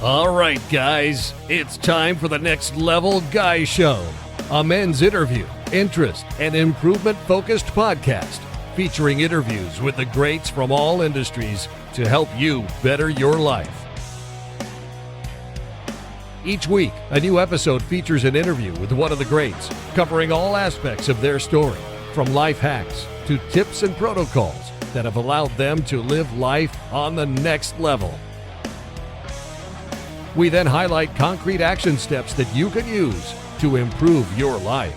All right, guys, it's time for the Next Level Guy Show, a men's interview, interest, and improvement-focused podcast featuring interviews with the greats from all industries to help you better your life. Each week, a new episode features an interview with one of the greats, covering all aspects of their story, from life hacks to tips and protocols that have allowed them to live life on the next level. We then highlight concrete action steps that you can use to improve your life.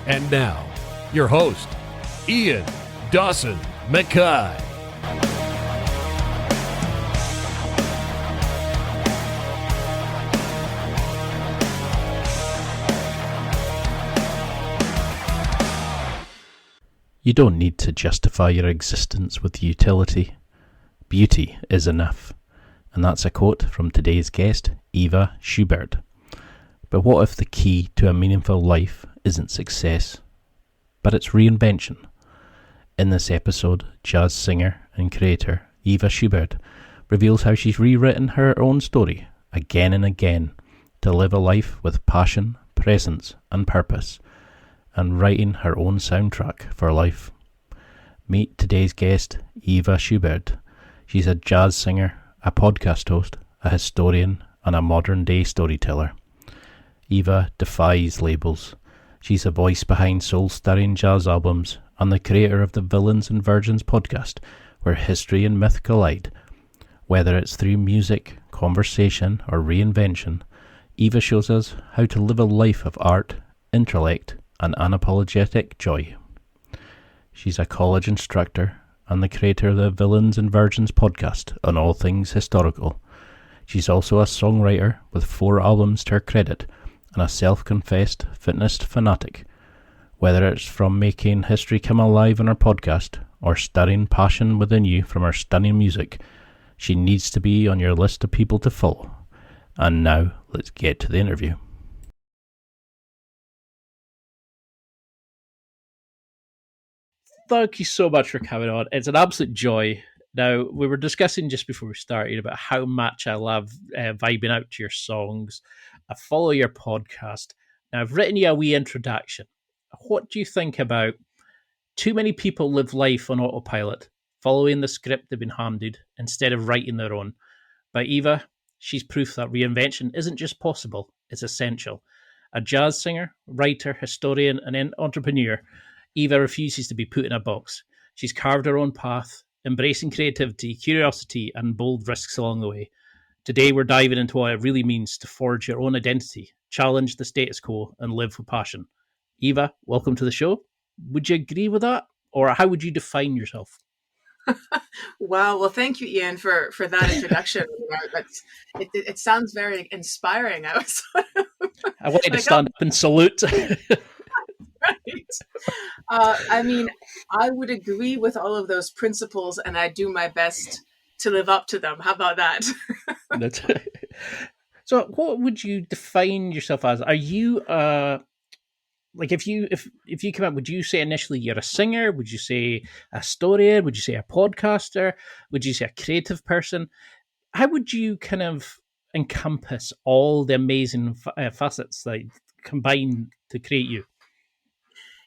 And now, your host, Ian Dawson Mackay. You don't need to justify your existence with utility. Beauty is enough. And that's a quote from today's guest, Eva Schubert. But what if the key to a meaningful life isn't success, but it's reinvention? In this episode, jazz singer and creator Eva Schubert reveals how she's rewritten her own story again and again to live a life with passion, presence and purpose, and writing her own soundtrack for life. Meet today's guest, Eva Schubert. She's a jazz singer, a podcast host, a historian, and a modern-day storyteller. Eva defies labels. She's the voice behind soul-stirring jazz albums and the creator of the Villains and Virgins podcast, where history and myth collide. Whether it's through music, conversation, or reinvention, Eva shows us how to live a life of art, intellect, and unapologetic joy. She's a college instructor and the creator of the Villains and Virgins podcast on all things historical. She's also a songwriter with 4 albums to her credit and a self-confessed fitness fanatic. Whether it's from making history come alive on her podcast or stirring passion within you from her stunning music, she needs to be on your list of people to follow. And now, let's get to the interview. Thank you so much for coming on. It's an absolute joy. Now, we were discussing just before we started about how much I love vibing out to your songs. I follow your podcast. Now, I've written you a wee introduction. What do you think about too many people live life on autopilot, following the script they've been handed instead of writing their own? By Eva, she's proof that reinvention isn't just possible, it's essential. A jazz singer, writer, historian, and entrepreneur, Eva refuses to be put in a box. She's carved her own path, embracing creativity, curiosity, and bold risks along the way. Today, we're diving into what it really means to forge your own identity, challenge the status quo, and live with passion. Eva, welcome to the show. Would you agree with that? Or how would you define yourself? Wow. Well, thank you, Ian, for that introduction. It sounds very inspiring. I wanted to stand up and salute. Right. I would agree with all of those principles, and I do my best to live up to them. How about that? So, what would you define yourself as? Are you if you come up, would you say initially you're a singer? Would you say a historian? Would you say a podcaster? Would you say a creative person? How would you kind of encompass all the amazing facets that combine to create you?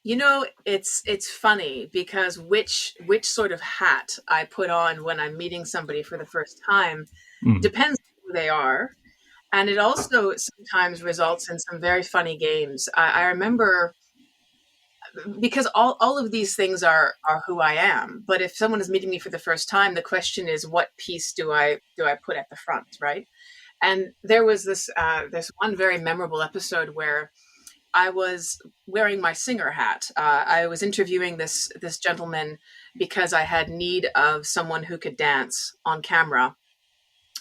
You know, it's funny because which sort of hat I put on when I'm meeting somebody for the first time depends on who they are. And it also sometimes results in some very funny games. I remember, because all of these things are who I am. But if someone is meeting me for the first time, the question is, what piece do I put at the front, right? And there was this one very memorable episode where I was wearing my singer hat. I was interviewing this gentleman because I had need of someone who could dance on camera.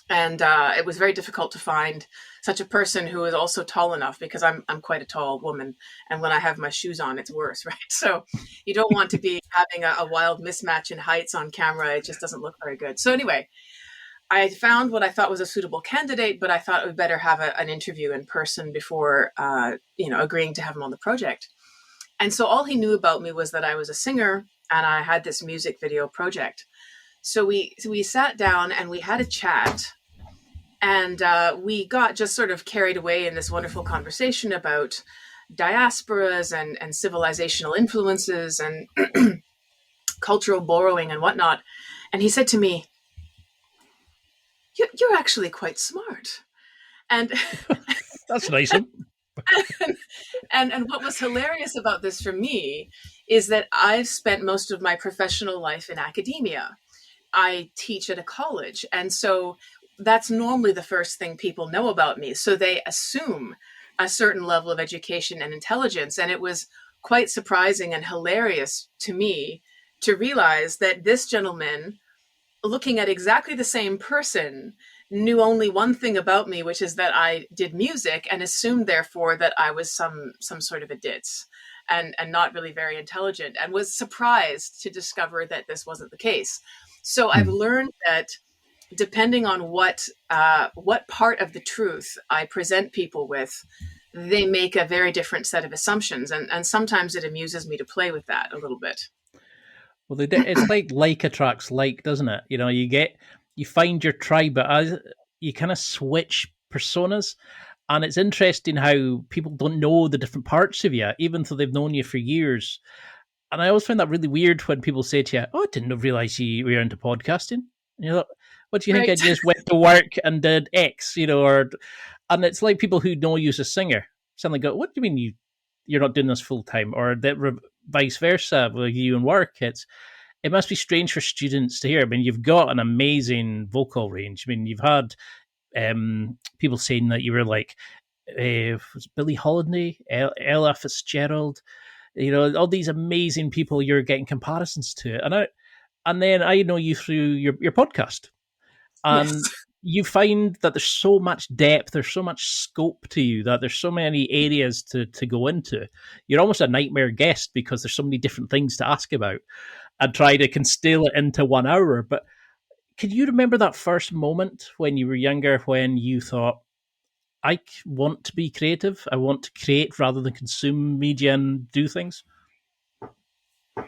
And it was very difficult to find such a person who is also tall enough, because I'm quite a tall woman. And when I have my shoes on, it's worse, right? So you don't want to be having a wild mismatch in heights on camera. It just doesn't look very good. So anyway, I found what I thought was a suitable candidate, but I thought it would better have an interview in person before, agreeing to have him on the project. And so all he knew about me was that I was a singer and I had this music video project. So we sat down and we had a chat, and we got just sort of carried away in this wonderful conversation about diasporas and civilizational influences and cultural borrowing and whatnot. And he said to me, "You're actually quite smart." And That's nice of him. and what was hilarious about this for me is that I've spent most of my professional life in academia. I teach at a college, and so that's normally the first thing people know about me. So they assume a certain level of education and intelligence. And it was quite surprising and hilarious to me to realize that this gentleman, looking at exactly the same person, knew only one thing about me, which is that I did music, and assumed therefore that I was some sort of a ditz and not really very intelligent, and was surprised to discover that this wasn't the case. So I've learned that depending on what part of the truth I present people with, they make a very different set of assumptions, and sometimes it amuses me to play with that a little bit. Well, it's like attracts like, doesn't it? You know, you find your tribe, but as you kind of switch personas, and it's interesting how people don't know the different parts of you, even though they've known you for years. And I always find that really weird when people say to you, "Oh, I didn't realize you were into podcasting." And you're like, "What do you think? I Right. just went to work and did X, or?" And it's like people who know you as a singer suddenly go, "What do you mean you're not doing this full time?" Or that vice versa with you and work. It must be strange for students to hear. I mean, you've got an amazing vocal range. I mean, you've had people saying that you were like was Billie Holiday, Ella Fitzgerald, all these amazing people you're getting comparisons to. And then I know you through your podcast. Yes. And you find that there's so much depth, there's so much scope to you, that there's so many areas to go into. You're almost a nightmare guest because there's so many different things to ask about and try to conceal it into 1 hour. But can you remember that first moment when you were younger when you thought, I want to be creative, I want to create rather than consume media and do things?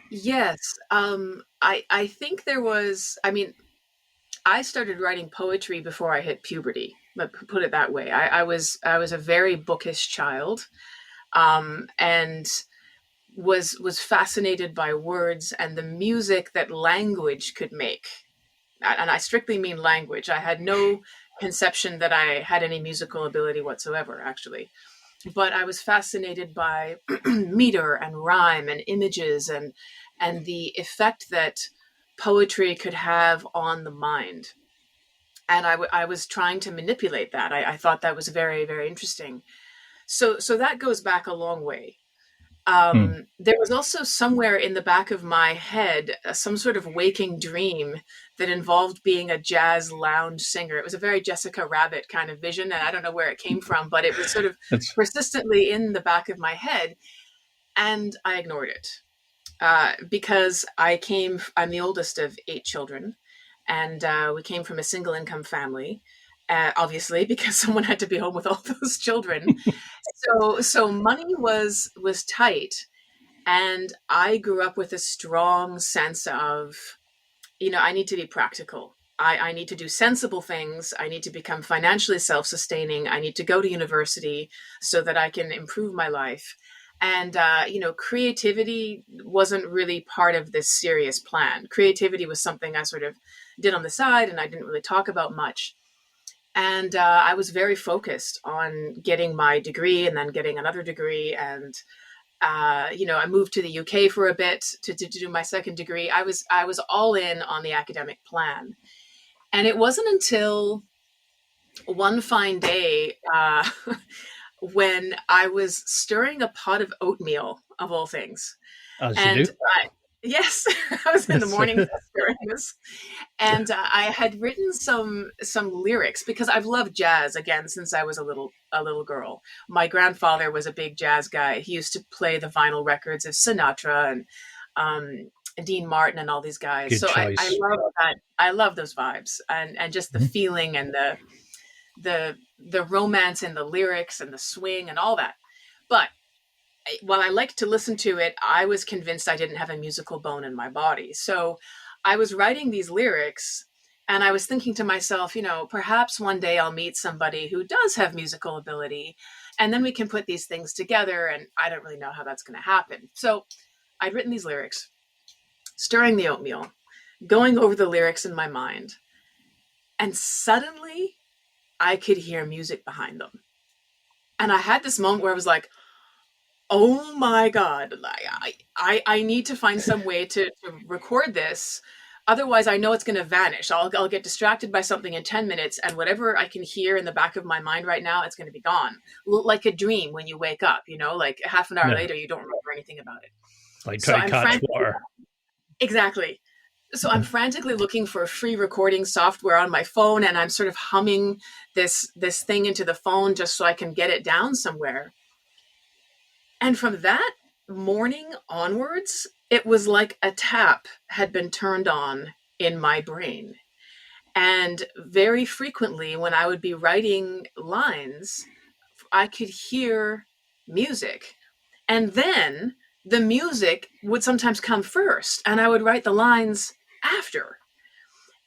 Yes. I think there was, I mean, I started writing poetry before I hit puberty. But put it that way. I was a very bookish child, and was fascinated by words and the music that language could make. And I strictly mean language. I had no conception that I had any musical ability whatsoever, actually. But I was fascinated by meter and rhyme and images and the effect that poetry could have on the mind. And I was trying to manipulate that. I thought that was very, very interesting. So that goes back a long way. There was also somewhere in the back of my head some sort of waking dream that involved being a jazz lounge singer. It was a very Jessica Rabbit kind of vision, and I don't know where it came from, but it was sort of It's persistently in the back of my head, and I ignored it because I'm the oldest of 8 children, and we came from a single income family. Obviously, because someone had to be home with all those children, so money was tight, and I grew up with a strong sense of, I need to be practical. I need to do sensible things. I need to become financially self-sustaining. I need to go to university so that I can improve my life. And creativity wasn't really part of this serious plan. Creativity was something I sort of did on the side, and I didn't really talk about much. And I was very focused on getting my degree and then getting another degree. And I moved to the UK for a bit to do my second degree. I was all in on the academic plan. And it wasn't until one fine day when I was stirring a pot of oatmeal, of all things. as you And do. yes, I was in the morning stirring this. And I had written some lyrics because I've loved jazz again since I was a little girl. My grandfather was a big jazz guy. He used to play the vinyl records of Sinatra and Dean Martin and all these guys. Good So I choice. love that. I love those vibes and just the feeling and the romance in the lyrics and the swing and all that. But while I liked to listen to it, I was convinced I didn't have a musical bone in my body. So I was writing these lyrics and I was thinking to myself, perhaps one day I'll meet somebody who does have musical ability and then we can put these things together. And I don't really know how that's going to happen. So I'd written these lyrics, stirring the oatmeal, going over the lyrics in my mind. And suddenly I could hear music behind them. And I had this moment where I was like, oh my God, I need to find some way to record this. Otherwise, I know it's going to vanish. I'll get distracted by something in 10 minutes, and whatever I can hear in the back of my mind right now, it's going to be gone. Like a dream when you wake up, like half an hour later, you don't remember anything about it. Like try to catch water. Exactly. So I'm frantically looking for free recording software on my phone, and I'm sort of humming this thing into the phone just so I can get it down somewhere. And from that morning onwards, it was like a tap had been turned on in my brain. And very frequently, when I would be writing lines, I could hear music. And then the music would sometimes come first, and I would write the lines after.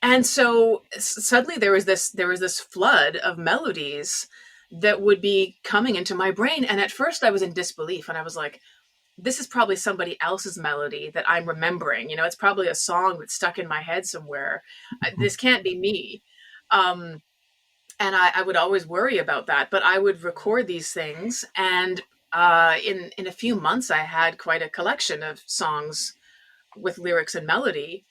And so suddenly there was this flood of melodies that would be coming into my brain. And at first I was in disbelief, and I was like, this is probably somebody else's melody that I'm remembering. It's probably a song that's stuck in my head somewhere. This can't be me. And I would always worry about that, but I would record these things. And in a few months, I had quite a collection of songs with lyrics and melody.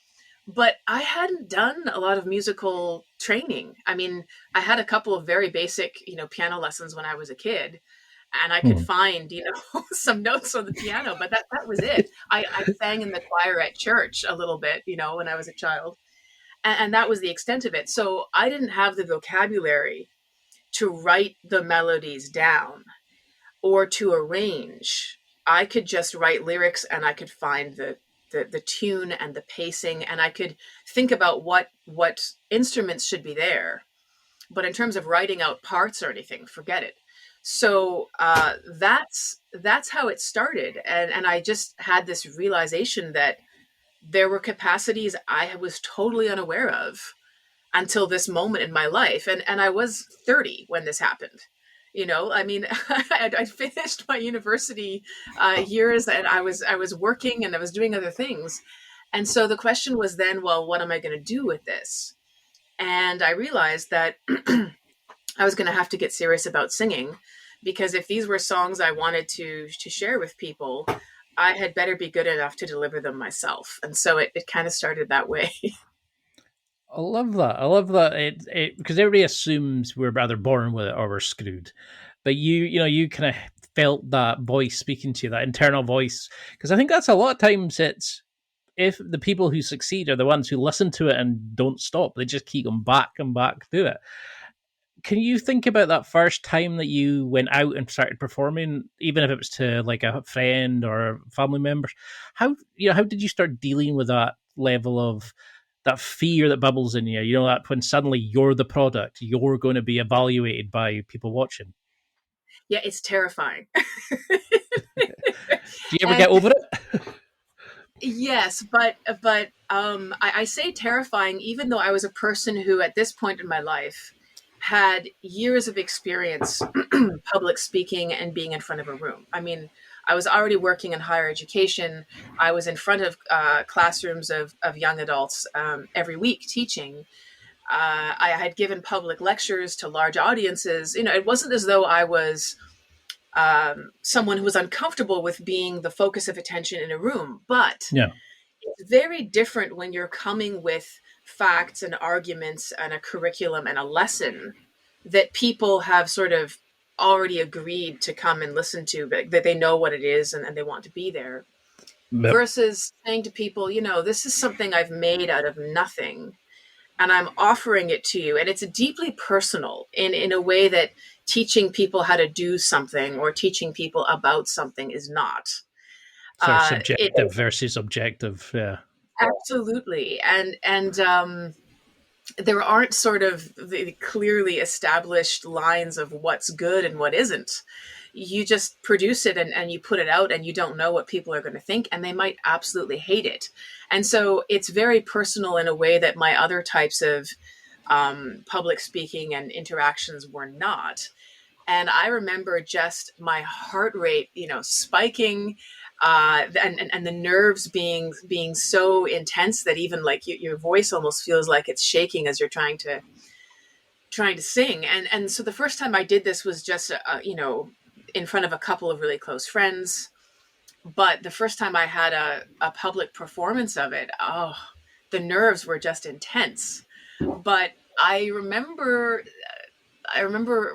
But I hadn't done a lot of musical training. I mean, I had a couple of very basic, piano lessons when I was a kid, and I could find, some notes on the piano, but that was it. I sang in the choir at church a little bit, when I was a child, and that was the extent of it. So I didn't have the vocabulary to write the melodies down or to arrange. I could just write lyrics, and I could find the tune and the pacing, and I could think about what instruments should be there. But in terms of writing out parts or anything, forget it. So that's how it started. And I just had this realization that there were capacities I was totally unaware of until this moment in my life. And I was 30 when this happened. I mean, I finished my university years, and I was working and I was doing other things. And so the question was then, well, what am I going to do with this? And I realized that I was going to have to get serious about singing, because if these were songs I wanted to share with people, I had better be good enough to deliver them myself. And so it kind of started that way. I love that. It because everybody assumes we're either born with it or we're screwed. But you kind of felt that voice speaking to you, that internal voice. Because I think that's a lot of times it's, if the people who succeed are the ones who listen to it and don't stop, they just keep going back and back through it. Can you think about that first time that you went out and started performing, even if it was to like a friend or family members? How did you start dealing with that level of that fear that bubbles in you? That when suddenly you're the product, you're going to be evaluated by people watching. Yeah, it's terrifying. Do you ever get over it? Yes, but I say terrifying, even though I was a person who, at this point in my life, had years of experience public speaking and being in front of a room. I mean, I was already working in higher education. I was in front of classrooms of young adults every week teaching. I had given public lectures to large audiences. It wasn't as though I was someone who was uncomfortable with being the focus of attention in a room. But it's very different when you're coming with facts and arguments and a curriculum and a lesson that people have sort of already agreed to come and listen to, that they know what it is and they want to be there. Yep. Versus saying to people, this is something I've made out of nothing and I'm offering it to you. And it's deeply personal in a way that teaching people how to do something or teaching people about something is not. So subjective versus objective. Yeah. Absolutely. And there aren't sort of the clearly established lines of what's good and what isn't. you just produce it and you put it out, and you don't know what people are going to think, and they might absolutely hate it. And so it's very personal in a way that my other types of public speaking and interactions were not. And I remember just my heart rate, spiking, and the nerves being so intense that even like your voice almost feels like it's shaking as you're trying to sing. And so the first time I did this was just in front of a couple of really close friends. But the first time I had a public performance of it, oh, the nerves were just intense. But I remember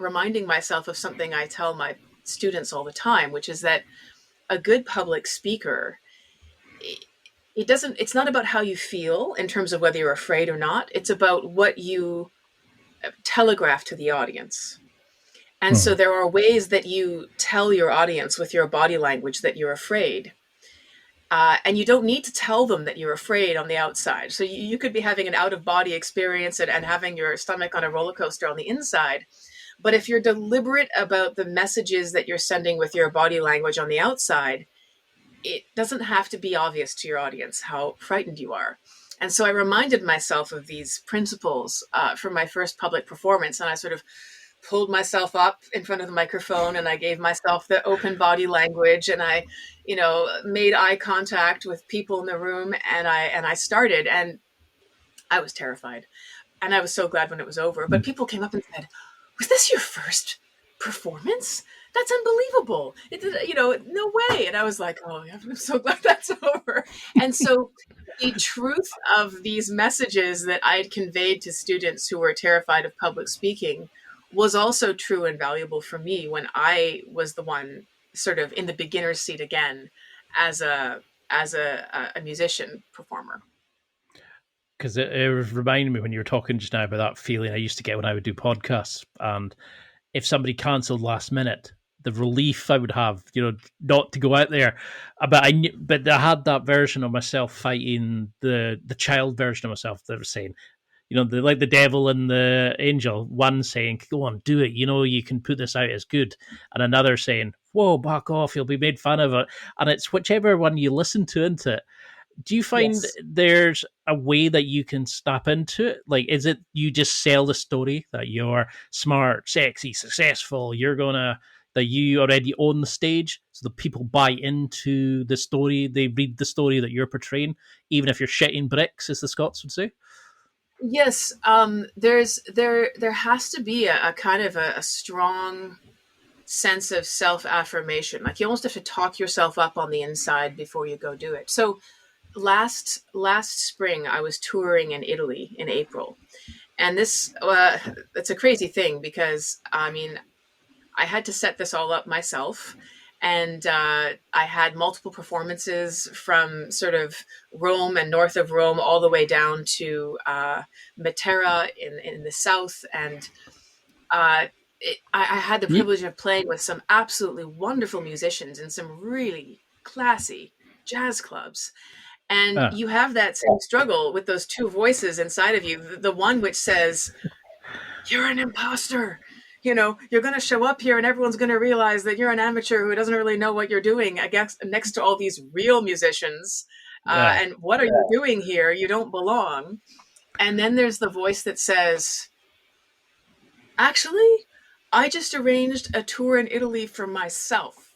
reminding myself of something I tell my students all the time, which is that a good public speaker, it's not about how you feel in terms of whether you're afraid or not. It's about what you telegraph to the audience. And so there are ways that you tell your audience with your body language that you're afraid. And you don't need to tell them that you're afraid on the outside. So you could be having an out-of-body experience and having your stomach on a roller coaster on the inside. But if you're deliberate about the messages that you're sending with your body language on the outside, it doesn't have to be obvious to your audience how frightened you are. And so I reminded myself of these principles for my first public performance, and I sort of pulled myself up in front of the microphone, and I gave myself the open body language, and I, made eye contact with people in the room, and I started, and I was terrified, and I was so glad when it was over. But people came up and said, "Was this your first performance? That's unbelievable. No way." And I was like, "Oh, I'm so glad that's over." And so the truth of these messages that I had conveyed to students who were terrified of public speaking was also true and valuable for me when I was the one sort of in the beginner's seat again as a musician performer. Because it reminded me when you were talking just now about that feeling I used to get when I would do podcasts, and if somebody cancelled last minute, the relief I would have, not to go out there. But I had that version of myself fighting the child version of myself that was saying, like the devil and the angel, one saying, "Go on, do it, you can put this out as good," and another saying, "Whoa, back off, you'll be made fun of it." And it's whichever one you listen to into it. Do you find there's a way that you can step into it? Like, is it you just sell the story that you're smart, sexy, successful, that you already own the stage, so the people buy into the story, they read the story that you're portraying, even if you're shitting bricks, as the Scots would say? Yes, there has to be a kind of a strong sense of self-affirmation. Like you almost have to talk yourself up on the inside before you go do it. So last spring, I was touring in Italy in April, and this it's a crazy thing because I had to set this all up myself. And I had multiple performances from sort of Rome and north of Rome all the way down to Matera in the south. And I had the privilege of playing with some absolutely wonderful musicians in some really classy jazz clubs. And you have that same struggle with those two voices inside of you. The one which says, "You're an imposter. You're going to show up here and everyone's going to realize that you're an amateur who doesn't really know what you're doing, I guess, next to all these real musicians. And what are you doing here? You don't belong." And then there's the voice that says, "Actually, I just arranged a tour in Italy for myself.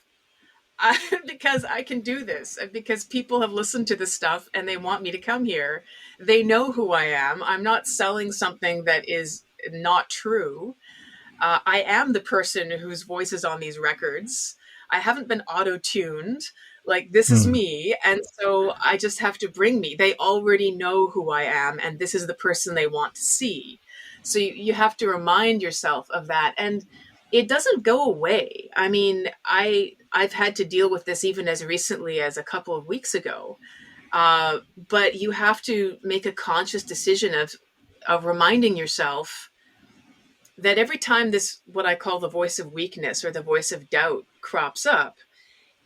Because I can do this, because people have listened to this stuff and they want me to come here. They know who I am. I'm not selling something that is not true. I am the person whose voice is on these records. I haven't been auto-tuned. Like, this is me. And so I just have to bring me. They already know who I am, and this is the person they want to see." So you have to remind yourself of that. And it doesn't go away. I mean, I've had to deal with this even as recently as a couple of weeks ago. But you have to make a conscious decision of reminding yourself that every time this, what I call the voice of weakness or the voice of doubt, crops up,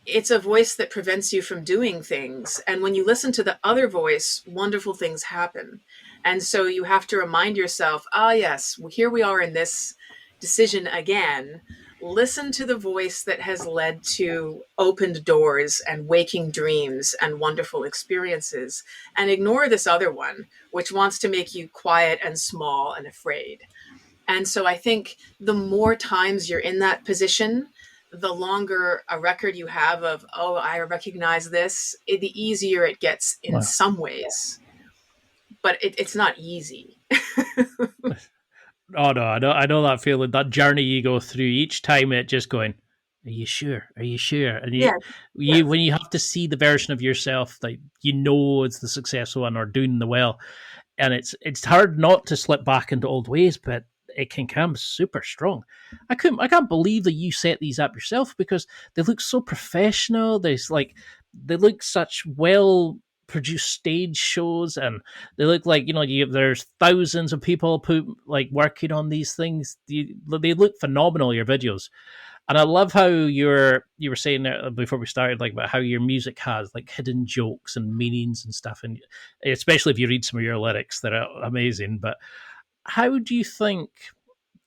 it's a voice that prevents you from doing things. And when you listen to the other voice, wonderful things happen. And so you have to remind yourself, yes, here we are in this decision again. listen to the voice that has led to opened doors and waking dreams and wonderful experiences, and ignore this other one, which wants to make you quiet and small and afraid. And so I think the more times you're in that position, the longer a record you have of, oh, I recognize this, the easier it gets in Wow. some ways. But it's not easy. Oh no, I know that feeling, that journey you go through each time. It just going, are you sure? Are you sure? And Yeah. you when you have to see the version of yourself that you know it's the successful one or doing the well, and it's hard not to slip back into old ways, but it can come super strong. I can't believe that you set these up yourself, because they look so professional. They look such well produced stage shows, and they look like, there's thousands of people working on these things. They look phenomenal, your videos. And I love how you were saying before we started, like, about how your music has like hidden jokes and meanings and stuff, and especially if you read some of your lyrics, that are amazing. But how do you think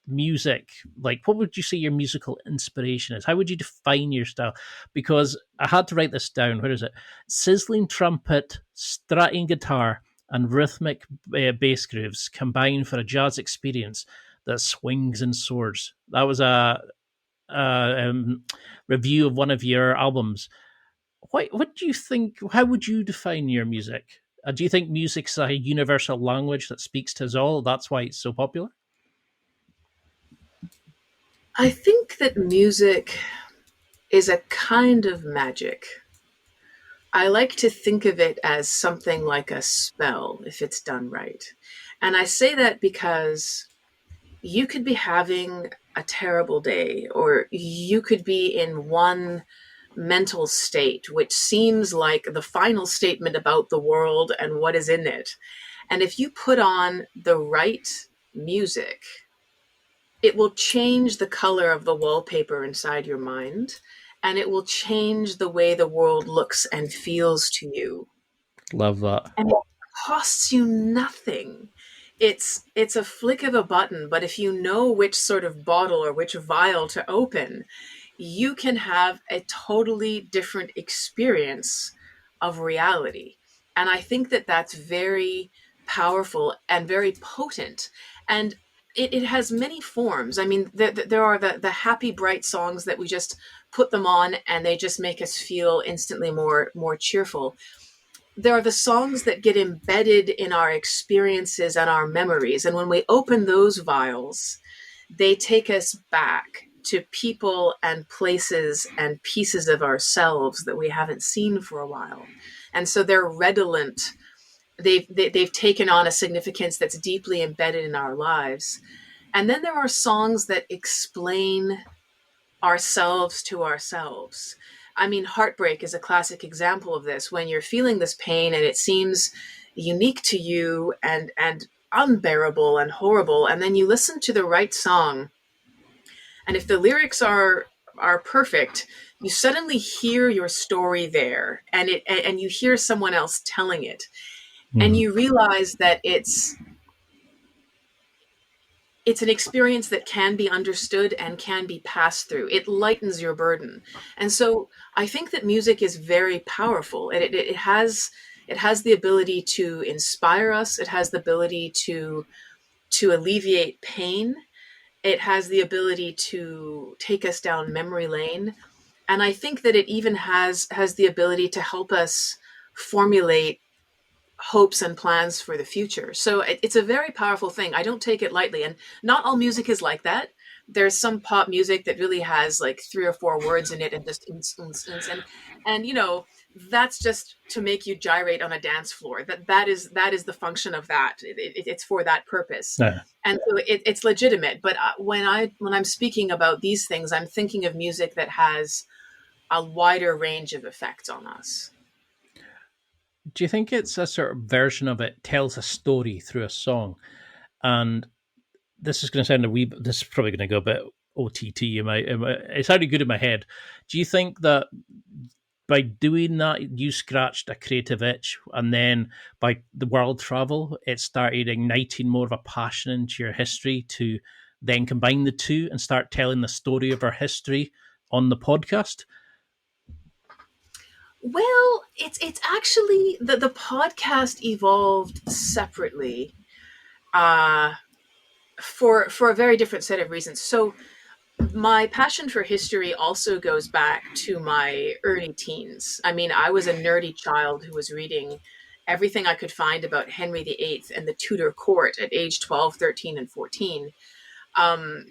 music, like, what would you say your musical inspiration is? How would you define your style? Because I had to write this down. Where is it? Sizzling trumpet, strutting guitar, and rhythmic bass grooves combine for a jazz experience that swings and soars. That was a review of one of your albums. What do you think? How would you define your music? Do you think music's a universal language that speaks to us all? That's why it's so popular? I think that music is a kind of magic. I like to think of it as something like a spell if it's done right. And I say that because you could be having a terrible day, or you could be in one mental state which seems like the final statement about the world and what is in it. And if you put on the right music, it will change the color of the wallpaper inside your mind, and it will change the way the world looks and feels to you. Love that. And it costs you nothing. It's a flick of a button, but if you know which sort of bottle or which vial to open, you can have a totally different experience of reality. And I think that that's very powerful and very potent. And it has many forms. I mean, there are the happy, bright songs that we just put them on and they just make us feel instantly more cheerful. There are the songs that get embedded in our experiences and our memories. And when we open those vials, they take us back to people and places and pieces of ourselves that we haven't seen for a while. And so they're redolent. They've taken on a significance that's deeply embedded in our lives. And then there are songs that explain ourselves to ourselves. I mean, Heartbreak is a classic example of this. When you're feeling this pain and it seems unique to you and unbearable and horrible, and then you listen to the right song, and if the lyrics are perfect, you suddenly hear your story there, and you hear someone else telling it, and you realize that it's an experience that can be understood and can be passed through. It lightens your burden. And so I think that music is very powerful. It has the ability to inspire us. It has the ability to alleviate pain. It has the ability to take us down memory lane. And I think that it even has the ability to help us formulate hopes and plans for the future. So it's a very powerful thing. I don't take it lightly. And not all music is like that. There's some pop music that really has like 3 or 4 words in it and just and you know, that's just to make you gyrate on a dance floor. That is the function of that. It's for that purpose. Yeah. And so it's legitimate. But when I'm speaking about these things, I'm thinking of music that has a wider range of effects on us. Do you think it's a sort of version of it tells a story through a song? And this is going to sound this is probably going to go a bit OTT. It sounded good in my head. Do you think that by doing that, you scratched a creative itch, and then by the world travel, it started igniting more of a passion into your history to then combine the two and start telling the story of our history on the podcast? Well, it's actually the podcast evolved separately for a very different set of reasons. So my passion for history also goes back to my early teens. I mean, I was a nerdy child who was reading everything I could find about Henry VIII and the Tudor court at age 12, 13, and 14. Um,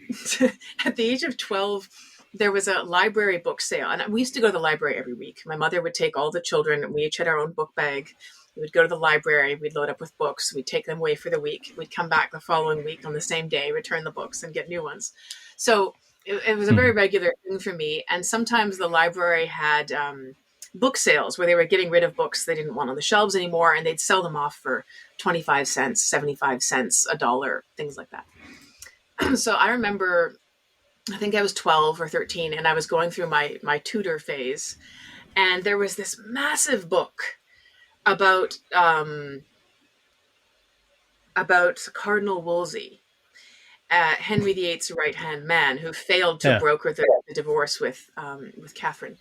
at the age of 12, there was a library book sale, and we used to go to the library every week. My mother would take all the children, and we each had our own book bag. We would go to the library, we'd load up with books, we'd take them away for the week. We'd come back the following week on the same day, return the books, and get new ones. So it was a very regular thing for me. And sometimes the library had book sales where they were getting rid of books they didn't want on the shelves anymore, and they'd sell them off for 25 cents, 75 cents, $1, things like that. So I remember, I think I was 12 or 13, and I was going through my Tudor phase, and there was this massive book about Cardinal Wolsey, Henry VIII's right-hand man, who failed to broker the divorce with Catherine.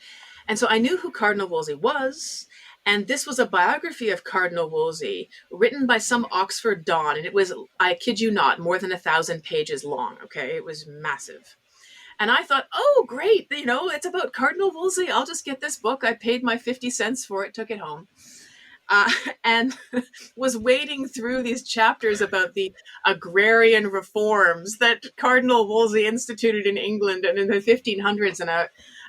And so I knew who Cardinal Wolsey was, and this was a biography of Cardinal Wolsey written by some Oxford Don, and it was, I kid you not, more than 1,000 pages long, okay? It was massive. And I thought, oh, great, it's about Cardinal Wolsey. I'll just get this book. I paid my 50 cents for it, took it home. And was wading through these chapters about the agrarian reforms that Cardinal Wolsey instituted in England and in the 1500s.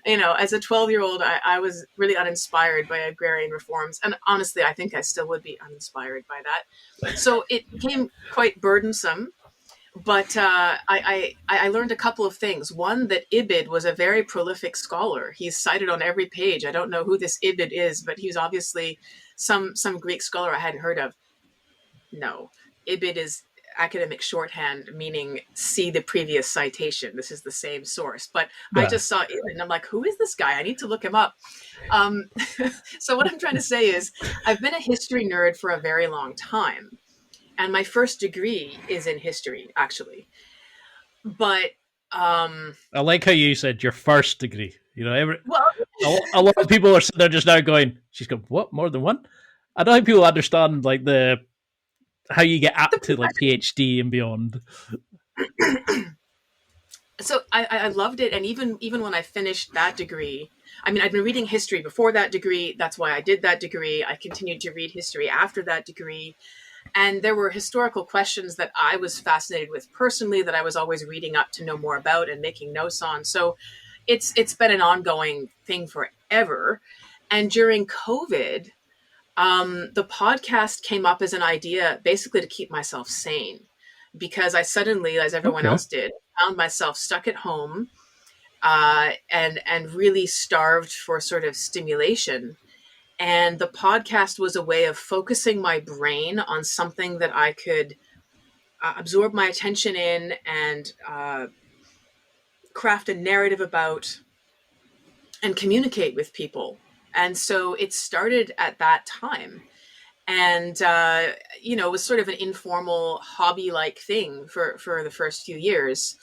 And as a 12-year-old, I was really uninspired by agrarian reforms. And honestly, I think I still would be uninspired by that. So it became quite burdensome. But I learned a couple of things. One, that Ibid was a very prolific scholar. He's cited on every page. I don't know who this Ibid is, but he's obviously some Greek scholar I hadn't heard of. No, Ibid is academic shorthand, meaning see the previous citation. This is the same source. But yeah. I just saw Ibid and I'm like, who is this guy? I need to look him up. So what I'm trying to say is I've been a history nerd for a very long time. And my first degree is in history, actually. But I like how you said your first degree. A lot of people are sitting there just now going, "She's going, what? More than one?" I don't think people understand how you get up to like PhD and beyond. So I loved it, and even when I finished that degree, I mean, I'd been reading history before that degree. That's why I did that degree. I continued to read history after that degree. And there were historical questions that I was fascinated with personally, that I was always reading up to know more about and making notes on. So it's been an ongoing thing forever. And during COVID, the podcast came up as an idea basically to keep myself sane, because I suddenly, as everyone else did, found myself stuck at home and really starved for sort of stimulation. And the podcast was a way of focusing my brain on something that I could absorb my attention in and craft a narrative about and communicate with people. And so it started at that time. And, it was sort of an informal hobby-like thing for the first few years.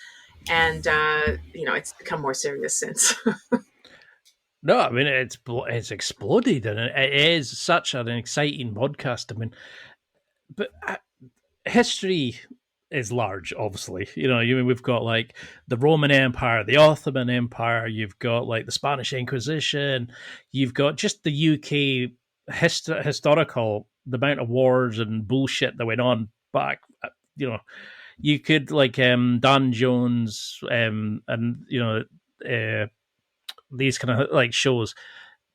And, it's become more serious since. No, I mean, it's exploded, and it is such an exciting podcast. I mean, but history is large, obviously. We've got like the Roman Empire, the Ottoman Empire, you've got like the Spanish Inquisition, you've got just the UK historical, the amount of wars and bullshit that went on back, you could like Dan Jones and these kind of like shows,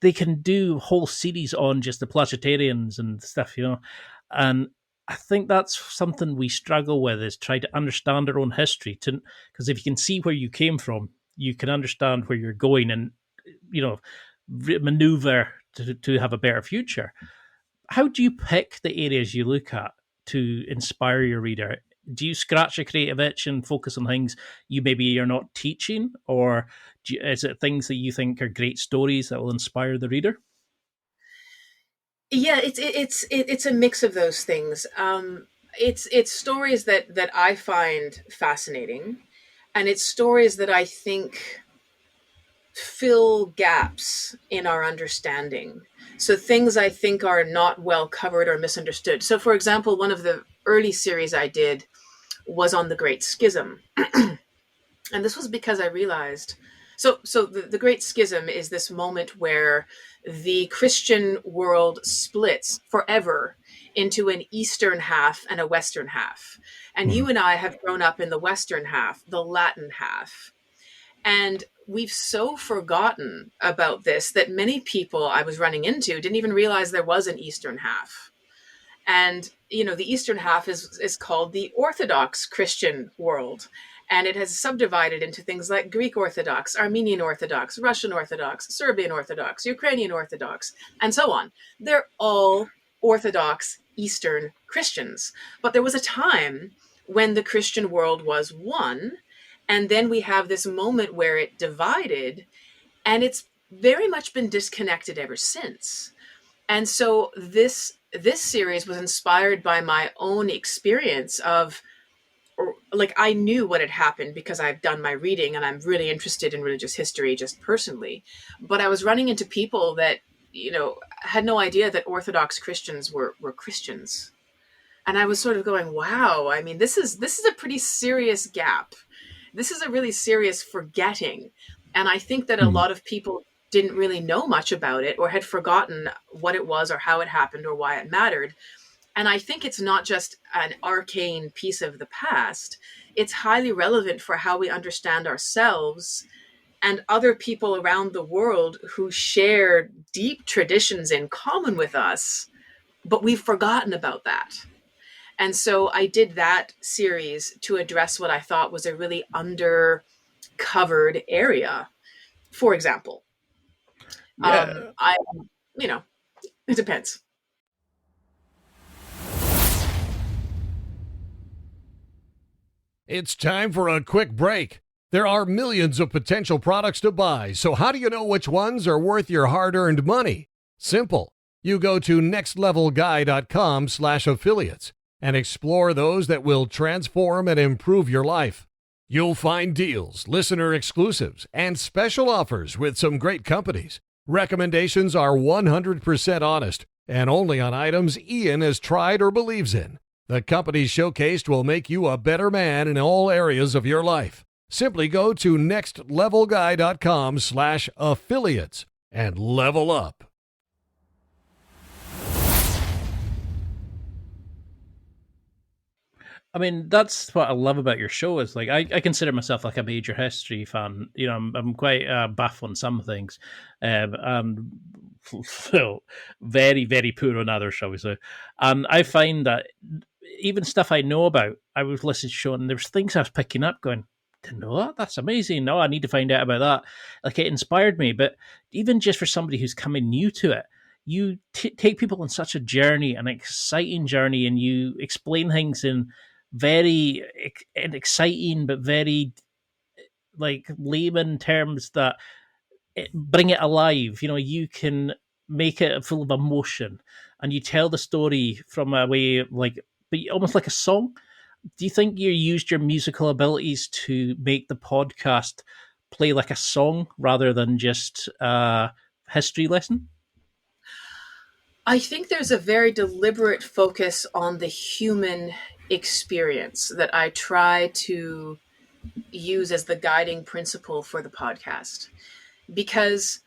they can do whole series on just the Plagiarians and stuff, and I think that's something we struggle with, is try to understand our own history, because if you can see where you came from, you can understand where you're going and maneuver to have a better future. How do you pick the areas you look at to inspire your reader? Do you scratch a creative itch and focus on things you're not teaching, or is it things that you think are great stories that will inspire the reader? Yeah, it's a mix of those things. It's stories that I find fascinating, And it's stories that I think fill gaps in our understanding. So things I think are not well covered or misunderstood. So, for example, one of the early series I did was on the Great Schism. And this was because I realized the Great Schism is this moment where the Christian world splits forever into an Eastern half and a Western half. And you and I have grown up in the Western half, the Latin half. And we've so forgotten about this that many people I was running into didn't even realize there was an Eastern half. And, the Eastern half is called the Orthodox Christian world. And it has subdivided into things like Greek Orthodox, Armenian Orthodox, Russian Orthodox, Serbian Orthodox, Ukrainian Orthodox, and so on. They're all Orthodox Eastern Christians. But there was a time when the Christian world was one, and then we have this moment where it divided, and it's very much been disconnected ever since. And so this series was inspired by my own experience of, I knew what had happened because I've done my reading and I'm really interested in religious history just personally. But I was running into people that, had no idea that Orthodox Christians were Christians. And I was sort of going, wow, I mean, this is a pretty serious gap. This is a really serious forgetting. And I think that a lot of people didn't really know much about it or had forgotten what it was or how it happened or why it mattered. And I think it's not just an arcane piece of the past. It's highly relevant for how we understand ourselves and other people around the world who share deep traditions in common with us, but we've forgotten about that. And so I did that series to address what I thought was a really undercovered area. For example, Yeah. It depends. It's time for a quick break. There are millions of potential products to buy, so how do you know which ones are worth your hard-earned money? Simple. You go to nextlevelguy.com/affiliates and explore those that will transform and improve your life. You'll find deals, listener exclusives, and special offers with some great companies. Recommendations are 100% honest and only on items Ian has tried or believes in. The companies showcased will make you a better man in all areas of your life. Simply go to nextlevelguy.com/affiliates and level up. I mean, that's what I love about your show. Is like I consider myself like a major history fan. I'm quite buff on some things, and so very very poor on others, shall we say? And I find that even stuff I know about, I was listening to show, and there's things I was picking up, going, "Didn't know that. That's amazing. No, I need to find out about that." Like it inspired me. But even just for somebody who's coming new to it, you take people on such a journey, an exciting journey, and you explain things in very exciting but very like layman terms that bring it alive. You can make it full of emotion, and you tell the story from a way like, but almost like a song. Do you think you used your musical abilities to make the podcast play like a song rather than just a history lesson? I think there's a very deliberate focus on the human experience that I try to use as the guiding principle for the podcast. Because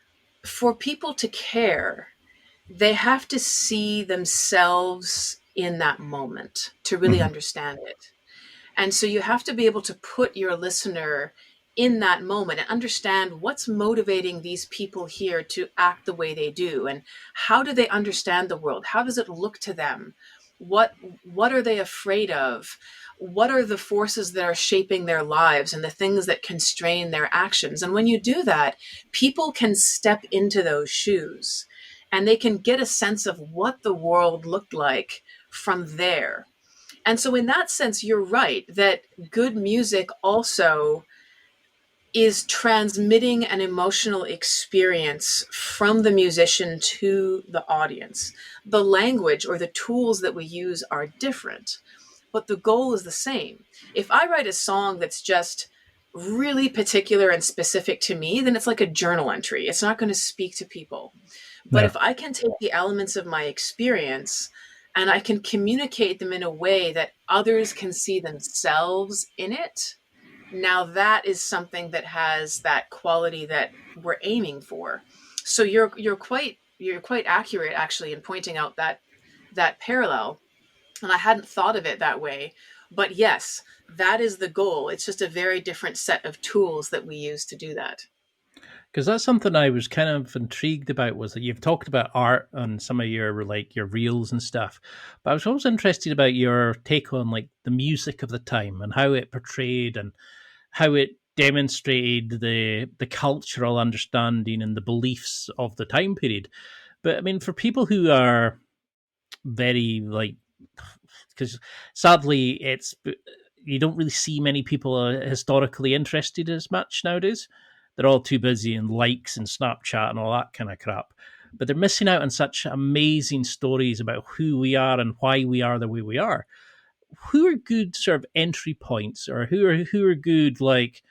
for people to care, they have to see themselves in that moment to really understand it. And so you have to be able to put your listener in that moment and understand what's motivating these people here to act the way they do, and how do they understand the world? How does it look to them? What are they afraid of? What are the forces that are shaping their lives and the things that constrain their actions? And when you do that, people can step into those shoes and they can get a sense of what the world looked like from there. And so in that sense, you're right that good music also is transmitting an emotional experience from the musician to the audience. The language or the tools that we use are different, but the goal is the same. If I write a song that's just really particular and specific to me, then it's like a journal entry. It's not going to speak to people. But Yeah. if I can take the elements of my experience and I can communicate them in a way that others can see themselves in it, now that is something that has that quality that we're aiming for. So you're quite accurate actually in pointing out that parallel. And I hadn't thought of it that way. But yes, that is the goal. It's just a very different set of tools that we use to do that. Because that's something I was kind of intrigued about, was that you've talked about art and some of your like your reels and stuff, but I was always interested about your take on like the music of the time and how it portrayed and how it demonstrated the cultural understanding and the beliefs of the time period. But I mean, for people who are very like, because sadly it's, you don't really see many people historically interested as much nowadays. They're all too busy in likes and Snapchat and all that kind of crap. But they're missing out on such amazing stories about who we are and why we are the way we are. Who are good sort of entry points, or who are good, like,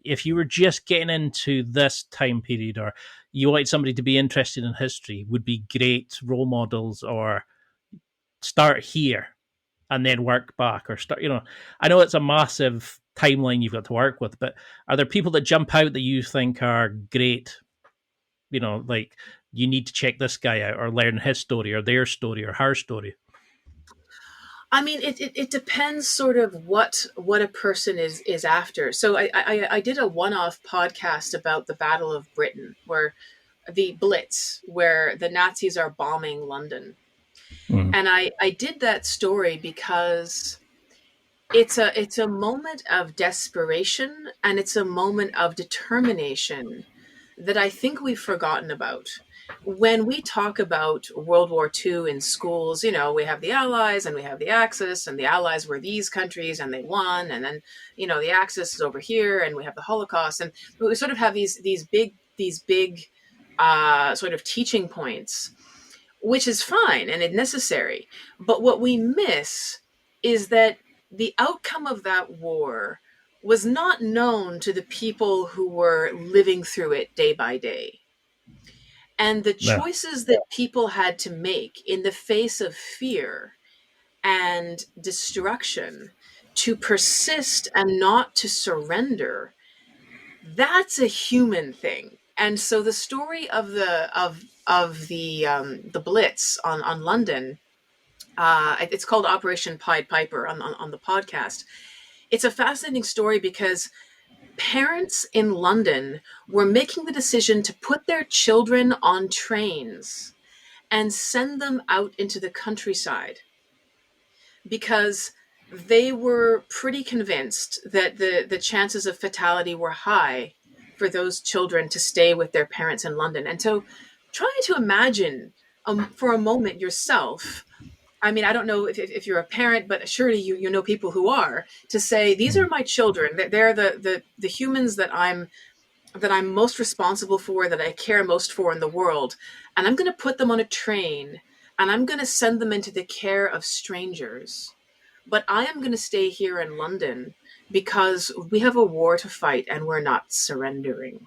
if you were just getting into this time period, or you wanted somebody to be interested in history, would be great role models, or start here and then work back, or start, I know it's a massive timeline you've got to work with, but are there people that jump out that you think are great, like you need to check this guy out or learn his story or their story or her story? I mean, it depends sort of what a person is after. So I did a one-off podcast about the Battle of Britain, where the Blitz, where the Nazis are bombing London. And I did that story because it's a moment of desperation, and it's a moment of determination that I think we've forgotten about. When we talk about World War II in schools, we have the Allies and we have the Axis, and the Allies were these countries and they won, and then the Axis is over here, and we have the Holocaust, and we sort of have these big sort of teaching points, which is fine and it's necessary. But what we miss is that the outcome of that war was not known to the people who were living through it day by day. And the Yeah. choices that people had to make in the face of fear and destruction to persist and not to surrender, that's a human thing. And so the story of the Blitz on London, it's called Operation Pied Piper on the podcast. It's a fascinating story because parents in London were making the decision to put their children on trains and send them out into the countryside because they were pretty convinced that the chances of fatality were high for those children to stay with their parents in London. And so try to imagine for a moment yourself. I mean, I don't know if you're a parent, but surely you know people who are, to say, these are my children. They're the humans that I'm most responsible for, that I care most for in the world. And I'm going to put them on a train and I'm going to send them into the care of strangers. But I am going to stay here in London because we have a war to fight and we're not surrendering.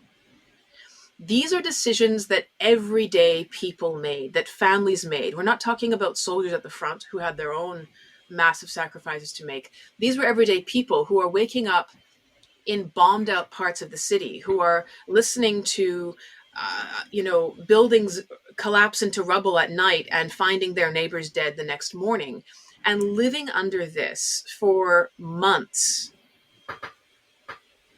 These are decisions that everyday people made, that families made. We're not talking about soldiers at the front who had their own massive sacrifices to make. These were everyday people who are waking up in bombed out parts of the city, who are listening to, buildings collapse into rubble at night and finding their neighbors dead the next morning, and living under this for months.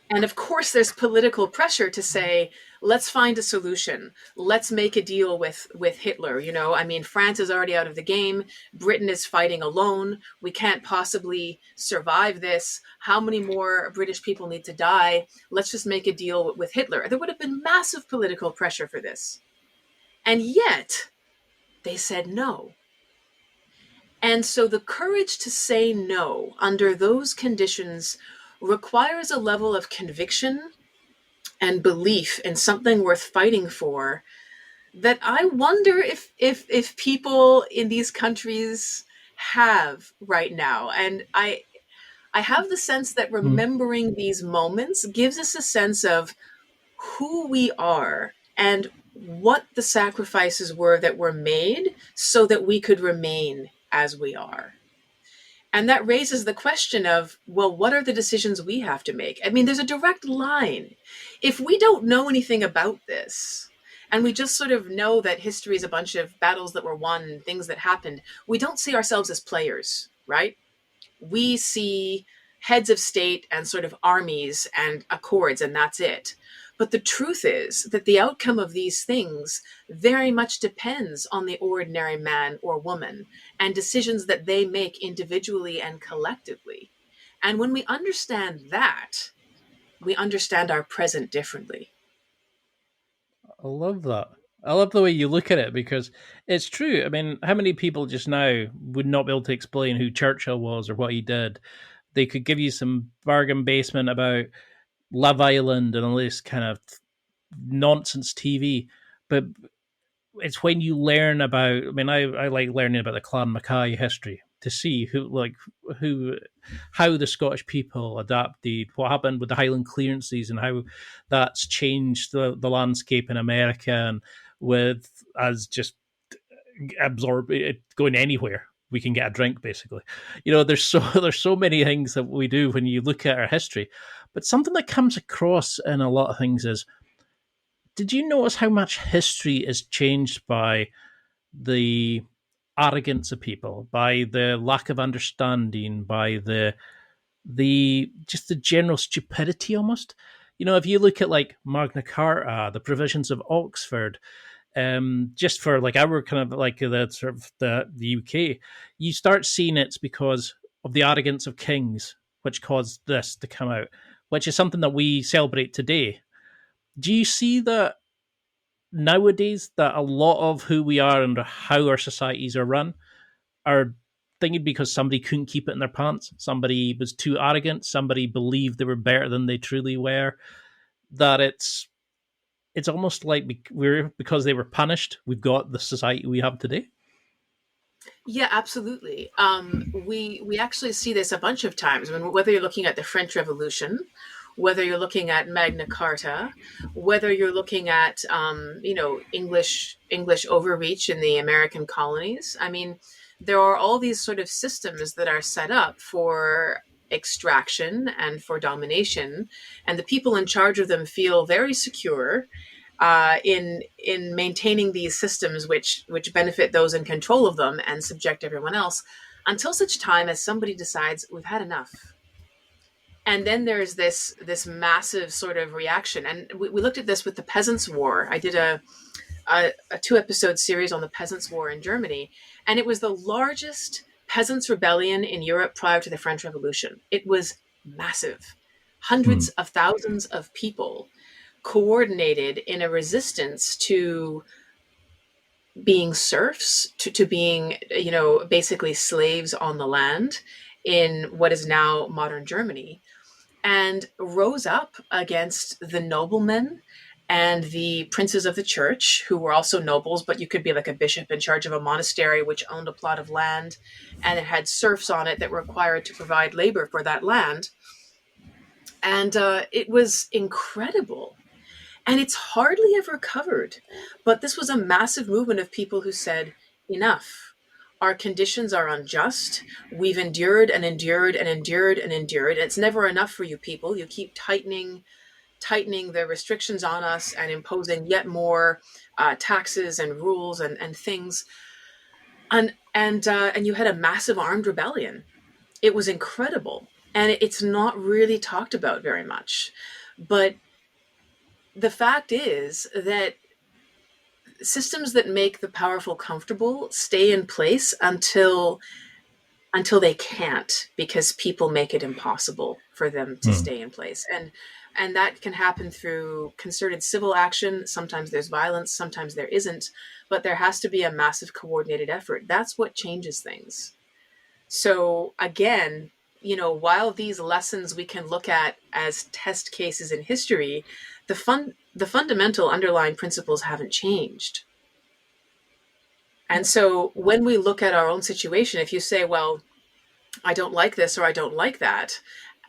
And of course, there's political pressure to say, let's find a solution. Let's make a deal with Hitler. I mean, France is already out of the game. Britain is fighting alone. We can't possibly survive this. How many more British people need to die? Let's just make a deal with Hitler. There would have been massive political pressure for this. And yet, they said no. And so the courage to say no under those conditions requires a level of conviction and belief in something worth fighting for that I wonder if people in these countries have right now. And I have the sense that remembering these moments gives us a sense of who we are and what the sacrifices were that were made so that we could remain as we are. And that raises the question of, well, what are the decisions we have to make? I mean, there's a direct line. If we don't know anything about this, and we just sort of know that history is a bunch of battles that were won and things that happened, we don't see ourselves as players, right? We see heads of state and sort of armies and accords, and that's it. But the truth is that the outcome of these things very much depends on the ordinary man or woman and decisions that they make individually and collectively. And when we understand that, we understand our present differently. I love that. I love the way you look at it, because it's true. I mean, how many people just now would not be able to explain who Churchill was or what he did? They could give you some bargain basement about Love Island and all this kind of nonsense TV. But it's when you learn about, I mean, I like learning about the Clan Mackay history to see who how the Scottish people adapted, what happened with the Highland clearances, and how that's changed the landscape in America, and with us just absorb it, going anywhere we can get a drink, basically. There's so many things that we do when you look at our history. But something that comes across in a lot of things is, did you notice how much history is changed by the arrogance of people, by the lack of understanding, by the just the general stupidity almost? If you look at like Magna Carta, the provisions of Oxford, just for like our kind of like the sort of the UK, you start seeing it's because of the arrogance of kings, which caused this to come out, which is something that we celebrate today. Do you see that nowadays, that a lot of who we are and how our societies are run are thinking because somebody couldn't keep it in their pants, somebody was too arrogant, somebody believed they were better than they truly were, that it's almost like because they were punished, we've got the society we have today? Yeah, absolutely. We actually see this a bunch of times. I mean, whether you're looking at the French Revolution, whether you're looking at Magna Carta, whether you're looking at English overreach in the American colonies. I mean, there are all these sort of systems that are set up for extraction and for domination, and the people in charge of them feel very secure in maintaining these systems which benefit those in control of them and subject everyone else, until such time as somebody decides we've had enough. And then there's this massive sort of reaction. And we looked at this with the Peasants' War. I did a 2-episode series on the Peasants' War in Germany, and it was the largest peasants' rebellion in Europe prior to the French Revolution. It was massive. Hundreds of thousands of people coordinated in a resistance to being serfs, to being, basically slaves on the land in what is now modern Germany, and rose up against the noblemen and the princes of the church, who were also nobles, but you could be like a bishop in charge of a monastery which owned a plot of land, and it had serfs on it that were required to provide labor for that land. And it was incredible. And it's hardly ever covered. But this was a massive movement of people who said, enough. Our conditions are unjust. We've endured and endured and endured and endured. And it's never enough for you people. You keep tightening the restrictions on us and imposing yet more taxes and rules and things. And you had a massive armed rebellion. It was incredible. And it's not really talked about very much. But the fact is that systems that make the powerful comfortable stay in place until they can't, because people make it impossible for them to stay in place. And that can happen through concerted civil action. Sometimes there's violence, sometimes there isn't, but there has to be a massive coordinated effort. That's what changes things. So again, while these lessons we can look at as test cases in history, the fundamental underlying principles haven't changed. And so when we look at our own situation, if you say, well, I don't like this or I don't like that,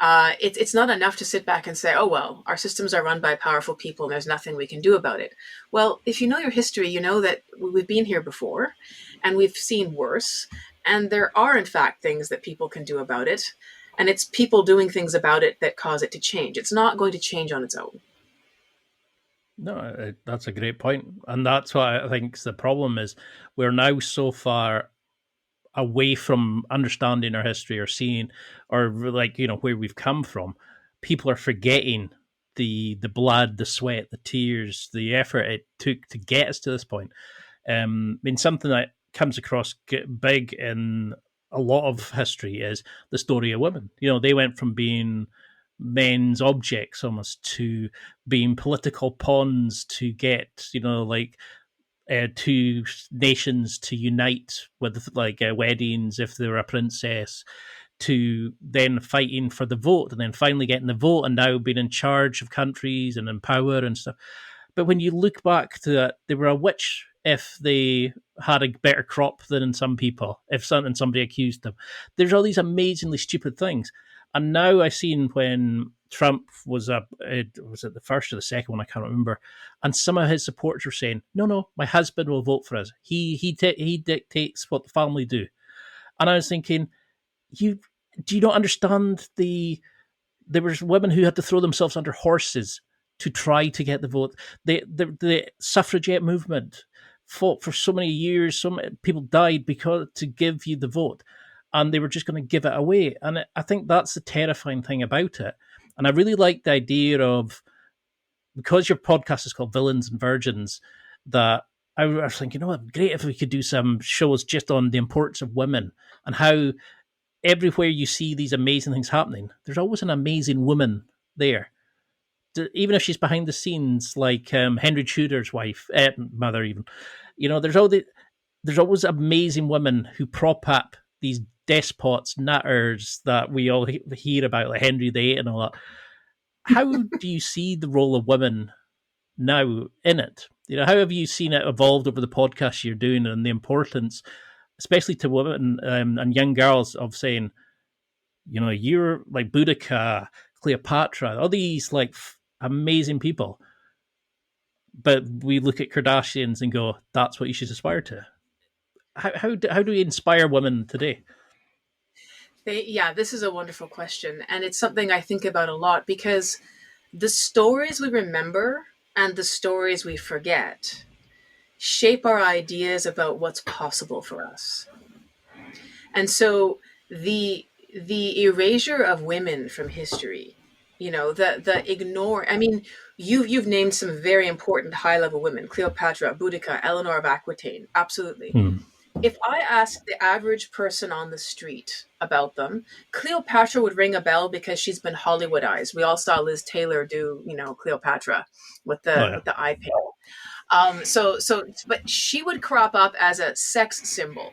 it's not enough to sit back and say, oh, well, our systems are run by powerful people and there's nothing we can do about it. Well, if you know your history, you know that we've been here before and we've seen worse. And there are, in fact, things that people can do about it. And it's people doing things about it that cause it to change. It's not going to change on its own. No, that's a great point. And that's what I think the problem is. We're now so far away from understanding our history or seeing, or like, where we've come from. People are forgetting the blood, the sweat, the tears, the effort it took to get us to this point. I mean, something that comes across big in a lot of history is the story of women. They went from being men's objects almost to being political pawns to get, two nations to unite with weddings if they were a princess, to then fighting for the vote and then finally getting the vote and now being in charge of countries and in power and stuff. But when you look back to that, they were a witch if they had a better crop than some people, if somebody accused them. There's all these amazingly stupid things. And now I've seen when Trump was it the first or the second one, I can't remember, and some of his supporters were saying, no, my husband will vote for us. He dictates what the family do. And I was thinking, do you not understand there was women who had to throw themselves under horses to try to get the vote. The suffragette movement fought for so many years. So many people died to give you the vote, and they were just going to give it away. And I think that's the terrifying thing about it. And I really like the idea of, because your podcast is called Villains and Virgins, that I was thinking, it'd be great if we could do some shows just on the importance of women and how everywhere you see these amazing things happening, there's always an amazing woman there. Even if she's behind the scenes, like Henry Tudor's wife, mother even. There's always amazing women who prop up these despots, nutters that we all hear about, like Henry VIII and all that. How do you see the role of women now in it? How have you seen it evolved over the podcast you're doing, and the importance, especially to women and young girls, of saying, you're like Boudica, Cleopatra, all these amazing people, but we look at Kardashians and go, that's what you should aspire to. How do we inspire women today? This is a wonderful question. And it's something I think about a lot, because the stories we remember and the stories we forget shape our ideas about what's possible for us. And so the erasure of women from history, the ignore, I mean, you've named some very important high-level women: Cleopatra, Boudica, Eleanor of Aquitaine. Absolutely. If I ask the average person on the street about them, Cleopatra would ring a bell because she's been Hollywoodized. We all saw Liz Taylor do, Cleopatra with the eye paint. But she would crop up as a sex symbol.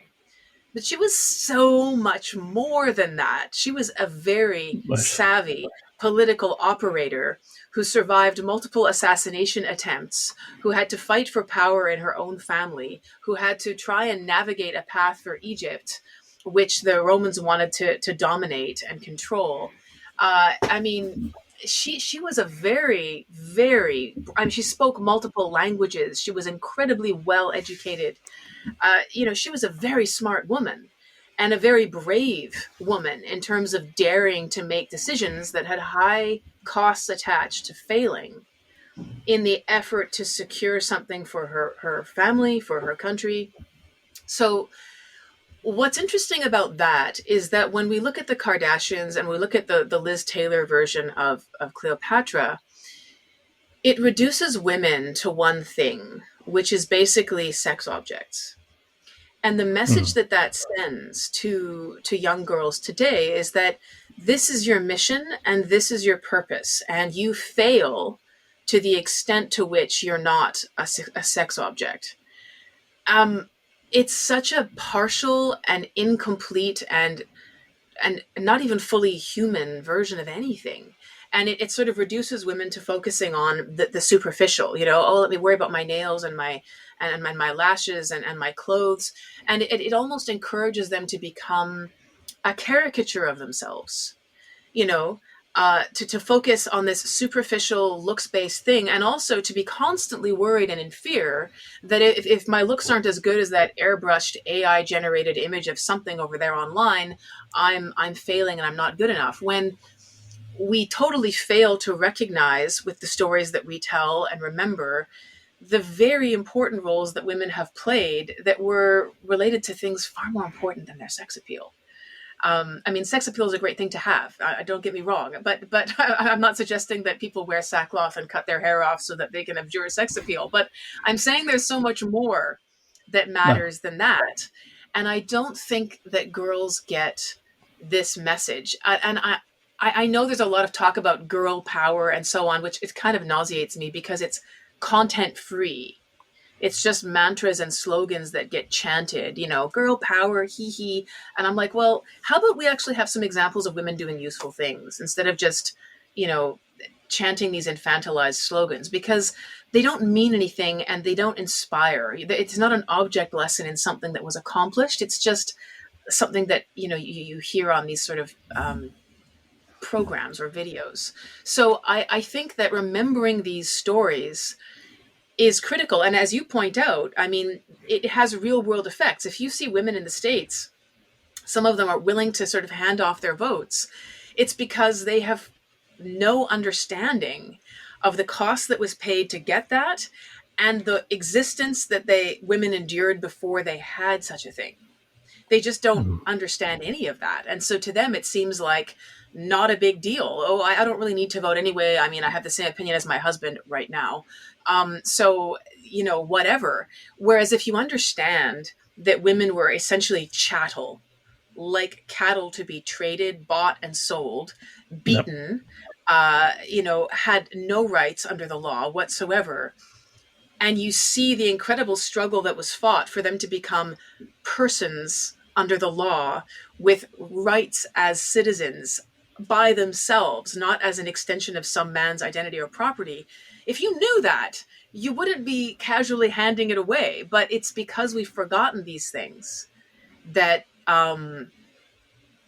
But she was so much more than that. She was a very savvy political operator who survived multiple assassination attempts, who had to fight for power in her own family, who had to try and navigate a path for Egypt, which the Romans wanted to dominate and control. She was a very, very, she spoke multiple languages. She was incredibly well educated. She was a very smart woman and a very brave woman in terms of daring to make decisions that had high costs attached to failing in the effort to secure something for her family, for her country. So what's interesting about that is that when we look at the Kardashians and we look at the Liz Taylor version of Cleopatra, it reduces women to one thing, which is basically sex objects. And the message that sends to young girls today is that this is your mission and this is your purpose, and you fail to the extent to which you're not a sex object. It's such a partial and incomplete and not even fully human version of anything. And it sort of reduces women to focusing on the superficial, let me worry about my nails and my lashes and my clothes. And it almost encourages them to become a caricature of themselves, you know, to focus on this superficial looks-based thing, and also to be constantly worried and in fear that if my looks aren't as good as that airbrushed AI-generated image of something over there online, I'm failing and I'm not good enough. When we totally fail to recognize with the stories that we tell and remember the very important roles that women have played that were related to things far more important than their sex appeal. I mean, sex appeal is a great thing to have. Don't get me wrong, but I'm not suggesting that people wear sackcloth and cut their hair off so that they can abjure sex appeal. But I'm saying there's so much more that matters than that, and I don't think that girls get this message. I know there's a lot of talk about girl power and so on, which it kind of nauseates me because it's content free. It's just mantras and slogans that get chanted, girl power, hee hee. And I'm like, well, how about we actually have some examples of women doing useful things instead of just, chanting these infantilized slogans, because they don't mean anything and they don't inspire. It's not an object lesson in something that was accomplished. It's just something that, you hear on these sort of programs or videos. So I think that remembering these stories is critical. And as you point out, I mean, it has real world effects. If you see women in the States, some of them are willing to sort of hand off their votes. It's because they have no understanding of the cost that was paid to get that and the existence that women endured before they had such a thing. They just don't understand any of that. And so to them, it seems like not a big deal. Oh, I don't really need to vote anyway. I mean, I have the same opinion as my husband right now. So, whatever. Whereas if you understand that women were essentially chattel, like cattle to be traded, bought and sold, beaten, had no rights under the law whatsoever. And you see the incredible struggle that was fought for them to become persons under the law with rights as citizens by themselves, not as an extension of some man's identity or property. If you knew that, you wouldn't be casually handing it away. But it's because we've forgotten these things that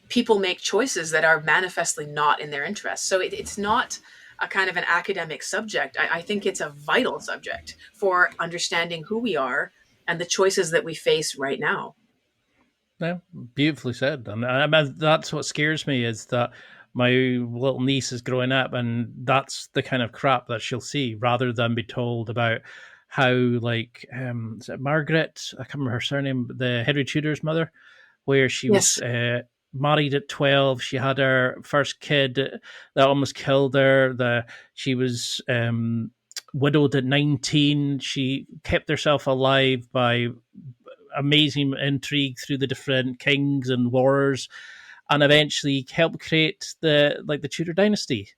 people make choices that are manifestly not in their interest. So it's not a kind of an academic subject. I think it's a vital subject for understanding who we are and the choices that we face right now. Yeah, beautifully said. And I mean, that's what scares me, is that my little niece is growing up and that's the kind of crap that she'll see, rather than be told about how, like, is it Margaret? I can't remember her surname, the Henry Tudor's mother, where she was married at 12. She had her first kid that almost killed her. She was widowed at 19. She kept herself alive by amazing intrigue through the different kings and wars, and eventually helped create the Tudor dynasty.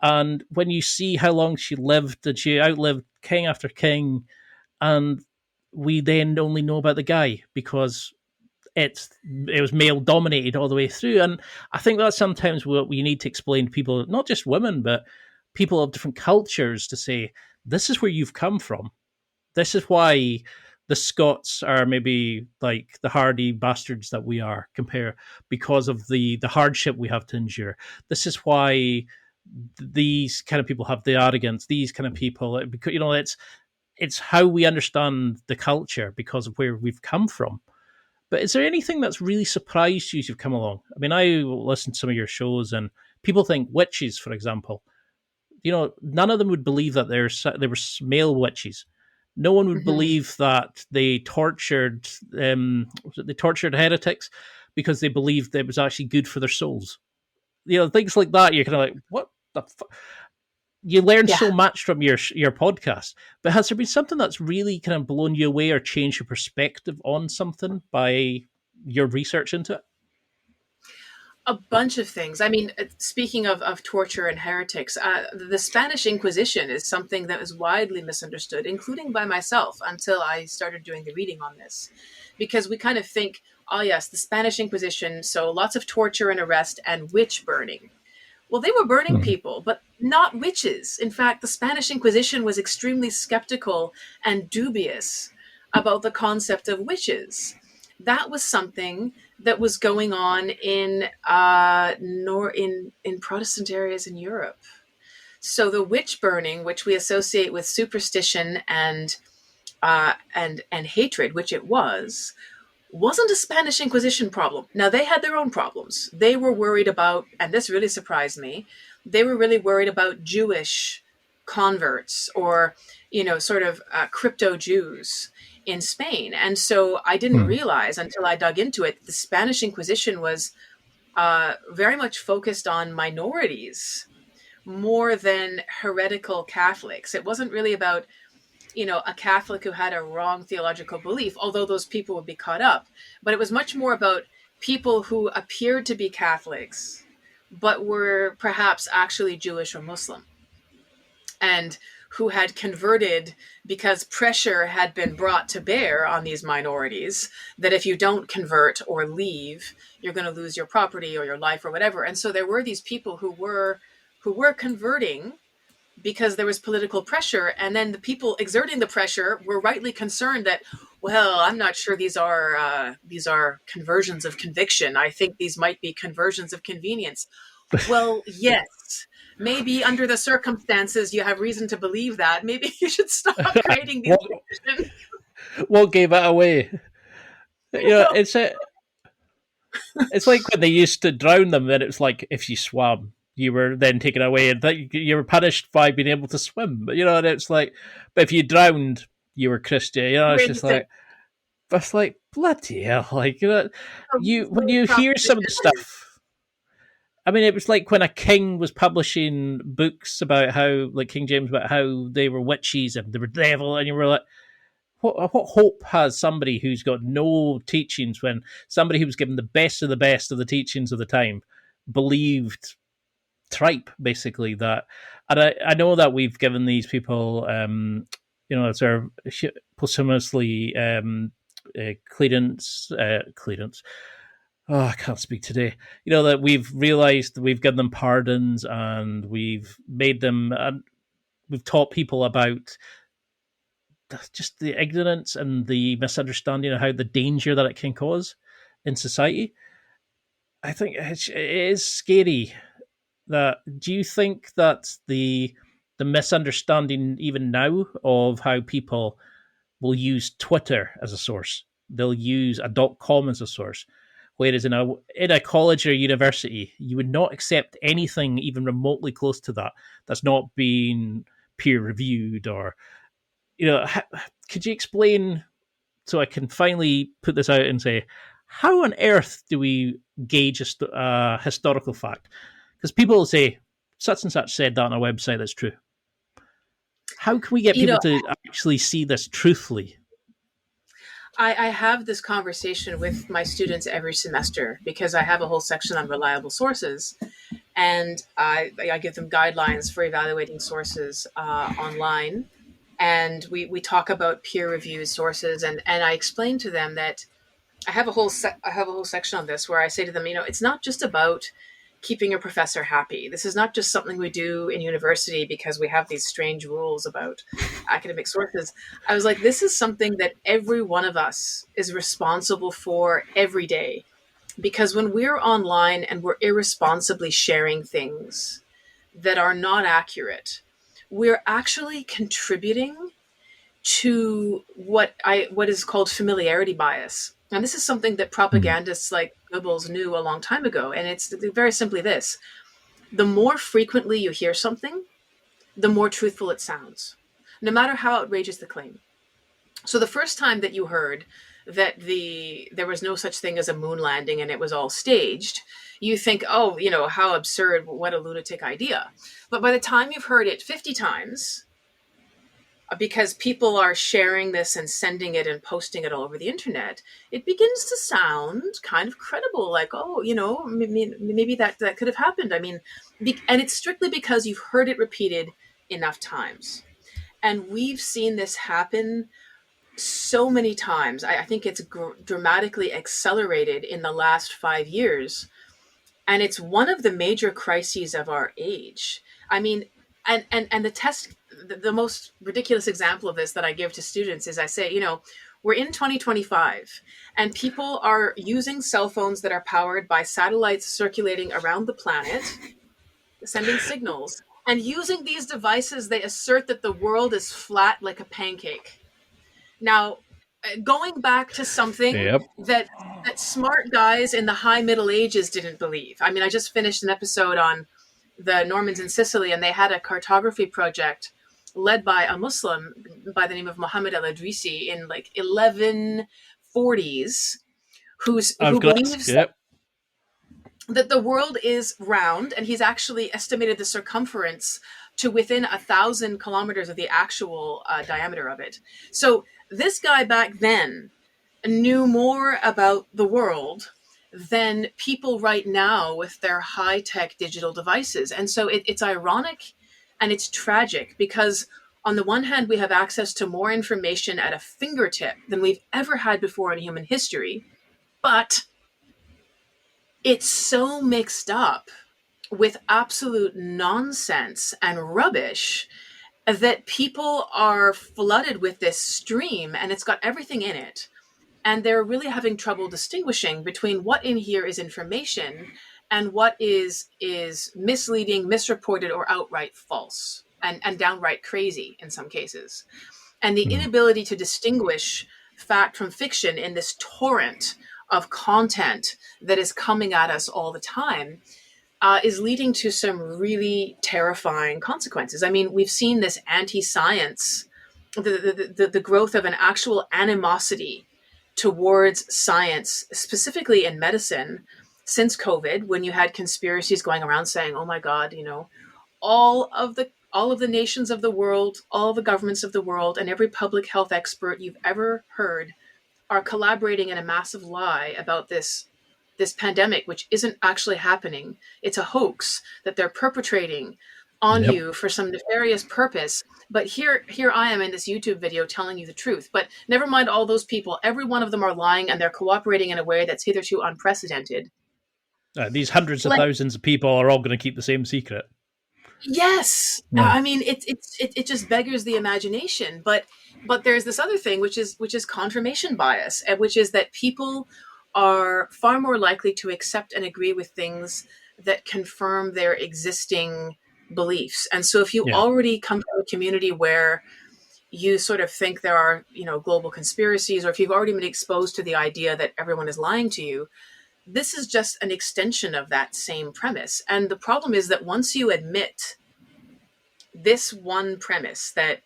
And when you see how long she lived, and she outlived king after king, and we then only know about the guy because it was male dominated all the way through. And I think that's sometimes what we need to explain to people, not just women, but people of different cultures, to say, this is where you've come from. This is why the Scots are maybe like the hardy bastards that we are, because of the hardship we have to endure. This is why these kind of people have the arrogance. These kind of people, because it's how we understand the culture because of where we've come from. But is there anything that's really surprised you as you've come along? I mean, I listened to some of your shows, and people think witches, for example. None of them would believe that there were male witches. No one would believe that they tortured heretics because they believed that it was actually good for their souls. Things like that. You're kind of like, what the fuck? You learn so much from your podcast, but has there been something that's really kind of blown you away or changed your perspective on something by your research into it? A bunch of things. I mean, speaking of torture and heretics, the Spanish Inquisition is something that was widely misunderstood, including by myself, until I started doing the reading on this. Because we kind of think, oh yes, the Spanish Inquisition, so lots of torture and arrest and witch burning. Well, they were burning people, but not witches. In fact, the Spanish Inquisition was extremely skeptical and dubious about the concept of witches. that was something that was going on in in Protestant areas in Europe. So the witch burning, which we associate with superstition and hatred, which it was, wasn't a Spanish Inquisition problem. Now, they had their own problems. They were worried about, and this really surprised me, they were really worried about Jewish converts or, sort of crypto Jews in Spain. And so I didn't realize until I dug into it, the Spanish Inquisition was very much focused on minorities more than heretical Catholics. It wasn't really about a Catholic who had a wrong theological belief, although those people would be caught up. But it was much more about people who appeared to be Catholics, but were perhaps actually Jewish or Muslim, and who had converted because pressure had been brought to bear on these minorities that if you don't convert or leave, you're going to lose your property or your life or whatever. And so there were these people who were converting because there was political pressure, and then the people exerting the pressure were rightly concerned that, well, I'm not sure these are conversions of conviction. I think these might be conversions of convenience. Well, yes, maybe under the circumstances you have reason to believe that. Maybe you should stop creating these convictions. What gave it away? It's like when they used to drown them, and it was like if you swam, you were then taken away and you were punished by being able to swim. But and it's like, but if you drowned, you were Christian. It's just like, but it's like bloody hell, like when you hear some of the stuff. I mean, it was like when a king was publishing books about how, like King James, about how they were witches and they were devil, and you were like, what hope has somebody who's got no teachings when somebody who was given the best of the teachings of the time believed tripe, basically, that. And I know that we've given these people sort of posthumously credence. Oh, I can't speak today. That we've realized that we've given them pardons, and we've made them, and we've taught people about just the ignorance and the misunderstanding of how the danger that it can cause in society. I think it is scary. Do you think that the misunderstanding even now of how people will use Twitter as a source, they'll use a .com as a source, whereas in a college or university, you would not accept anything even remotely close to that that's not being peer reviewed or, could you explain, so I can finally put this out and say, how on earth do we gauge a historical fact? Because people will say, such and such said that on a website that's true. How can we get people to actually see this truthfully? I have this conversation with my students every semester because I have a whole section on reliable sources. And I give them guidelines for evaluating sources online. And we talk about peer-reviewed sources. And I explain to them that I have a whole section on this where I say to them, it's not just about keeping your professor happy. This is not just something we do in university because we have these strange rules about academic sources. I was like, this is something that every one of us is responsible for every day. Because when we're online and we're irresponsibly sharing things that are not accurate, we're actually contributing to what is called familiarity bias. And this is something that propagandists like Goebbels knew a long time ago. And it's very simply this: the more frequently you hear something, the more truthful it sounds, no matter how outrageous the claim. So the first time that you heard that there was no such thing as a moon landing and it was all staged, you think, oh, how absurd, what a lunatic idea. But by the time you've heard it 50 times, because people are sharing this and sending it and posting it all over the internet, it begins to sound kind of credible, like, oh, maybe that could have happened. I mean, and it's strictly because you've heard it repeated enough times. And we've seen this happen so many times. I think it's dramatically accelerated in the last 5 years. And it's one of the major crises of our age. I mean, and the most ridiculous example of this that I give to students is I say, We're in 2025, and people are using cell phones that are powered by satellites circulating around the planet, sending signals. And using these devices, they assert that the world is flat like a pancake. Now, going back to something that smart guys in the high Middle Ages didn't believe. I mean, I just finished an episode on the Normans in Sicily, and they had a cartography project led by a Muslim by the name of Muhammad al-Idrisi in like 1140s, who believes that the world is round, and he's actually estimated the circumference to within 1,000 kilometers of the actual diameter of it. So this guy back then knew more about the world than people right now with their high-tech digital devices. And so it's ironic and it's tragic, because on the one hand, we have access to more information at a fingertip than we've ever had before in human history, but it's so mixed up with absolute nonsense and rubbish that people are flooded with this stream, and it's got everything in it. And they're really having trouble distinguishing between what in here is information and what is misleading, misreported, or outright false, and downright crazy in some cases. And the inability to distinguish fact from fiction in this torrent of content that is coming at us all the time is leading to some really terrifying consequences. I mean, we've seen this anti-science, the growth of an actual animosity towards science, specifically in medicine, since COVID, when you had conspiracies going around saying, oh my God, you know, all of the nations of the world, all the governments of the world, and every public health expert you've ever heard are collaborating in a massive lie about this pandemic, which isn't actually happening. It's a hoax that they're perpetrating on you for some nefarious purpose. But here I am in this YouTube video telling you the truth. But never mind all those people. Every one of them are lying, and they're cooperating in a way that's hitherto unprecedented. These hundreds of thousands of people are all going to keep the same secret. Yes. I mean, it just beggars the imagination. But there's this other thing, which is confirmation bias, which is that people are far more likely to accept and agree with things that confirm their existing beliefs. And so if you already come from a community where you sort of think there are, you know, global conspiracies, or if you've already been exposed to the idea that everyone is lying to you, this is just an extension of that same premise. And the problem is that once you admit this one premise, that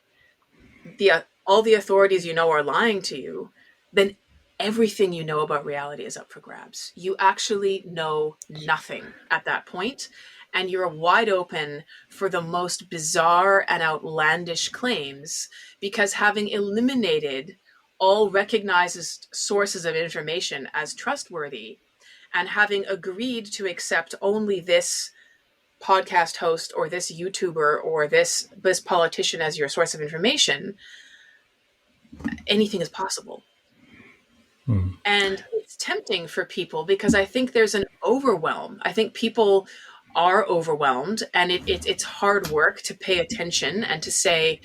all the authorities you know are lying to you, then everything you know about reality is up for grabs. You actually know nothing at that point, and you're wide open for the most bizarre and outlandish claims, because having eliminated all recognized sources of information as trustworthy, and having agreed to accept only this podcast host or this YouTuber or this politician as your source of information, anything is possible. And it's tempting for people, because I think there's an overwhelm. I think people are overwhelmed, and it's hard work to pay attention and to say,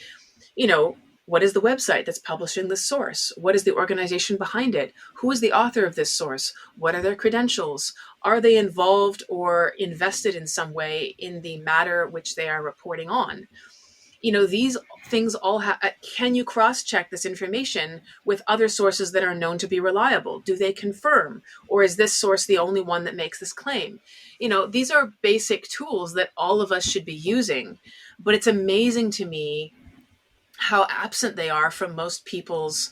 you know, what is the website that's publishing this source? What is the organization behind it? Who is the author of this source? What are their credentials? Are they involved or invested in some way in the matter which they are reporting on? You know, these things all can you cross-check this information with other sources that are known to be reliable? Do they confirm? Or is this source the only one that makes this claim? You know, these are basic tools that all of us should be using, but it's amazing to me how absent they are from most people's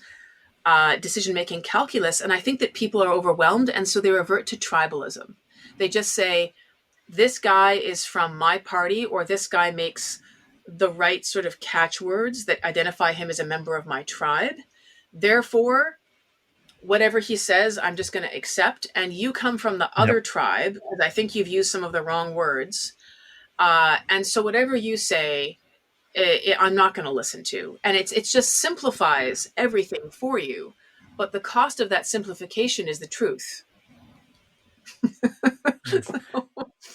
decision-making calculus. And I think that people are overwhelmed, and so they revert to tribalism. They just say, this guy is from my party, or this guy makes the right sort of catchwords that identify him as a member of my tribe. Therefore, whatever he says, I'm just going to accept. And you come from the other tribe, because I think you've used some of the wrong words. And so whatever you say, I'm not going to listen to. And it just simplifies everything for you. But the cost of that simplification is the truth.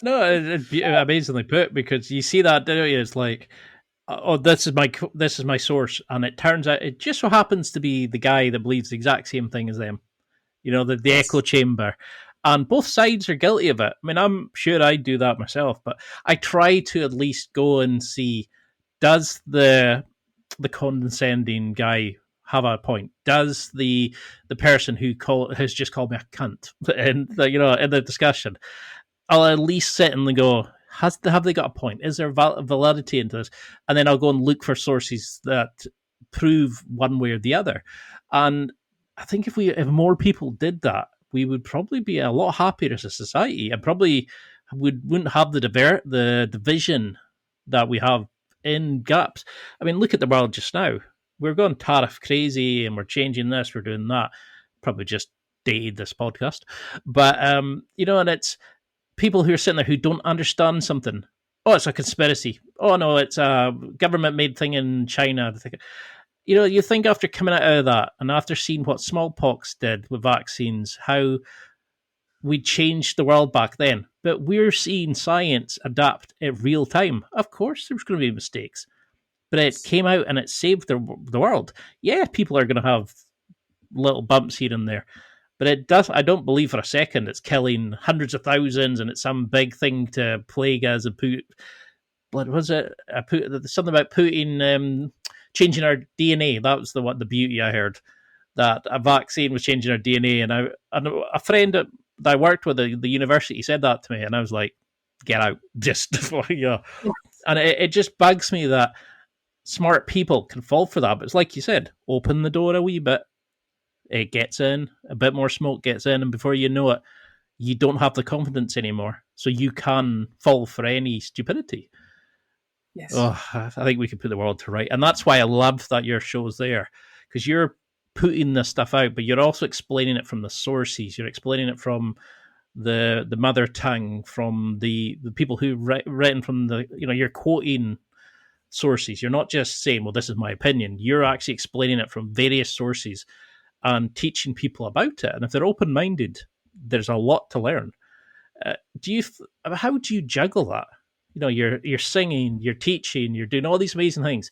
No, it's amazingly put, because you see that, don't you? It's like, oh, this is my source, and it turns out it just so happens to be the guy that believes the exact same thing as them. The echo Yes. chamber. And both sides are guilty of it. I mean, I'm sure I'd do that myself, but I try to at least go and see, does the condescending guy have a point? Does the person who has just called me a cunt and in the discussion, I'll at least sit and go, have they got a point? Is there validity into this? And then I'll go and look for sources that prove one way or the other. And I think if more people did that, we would probably be a lot happier as a society, and probably wouldn't have the division that we have in gaps. I mean, look at the world just now. We're going tariff crazy, and we're changing this, we're doing that. Probably just dated this podcast, but and it's people who are sitting there who don't understand something. Oh, it's a conspiracy. Oh no, it's a government made thing in China. You think after coming out of that and after seeing what smallpox did with vaccines, how we changed the world back then. But we're seeing science adapt in real time. Of course, there's going to be mistakes, but it came out and it saved the world. Yeah, people are going to have little bumps here and there, but it does. I don't believe for a second it's killing hundreds of thousands and it's some big thing to plague us and put. What was it? Something about putting changing our DNA. That was the beauty I heard, that a vaccine was changing our DNA. And a friend that I worked with at the university said that to me, and I was like, "Get out!" Just And it just bugs me that smart people can fall for that. But it's like you said, open the door a wee bit. It gets in, a bit more smoke gets in, and before you know it, you don't have the confidence anymore. So you can fall for any stupidity. Yes. Oh, I think we could put the world to right. And that's why I love that your show's there, because you're putting this stuff out, but you're also explaining it from the sources. You're explaining it from the mother tongue, from the people who written from you're quoting sources. You're not just saying, well, this is my opinion. You're actually explaining it from various sources and teaching people about it. And if they're open-minded, there's a lot to learn. How do you juggle that? You're singing, you're teaching, you're doing all these amazing things.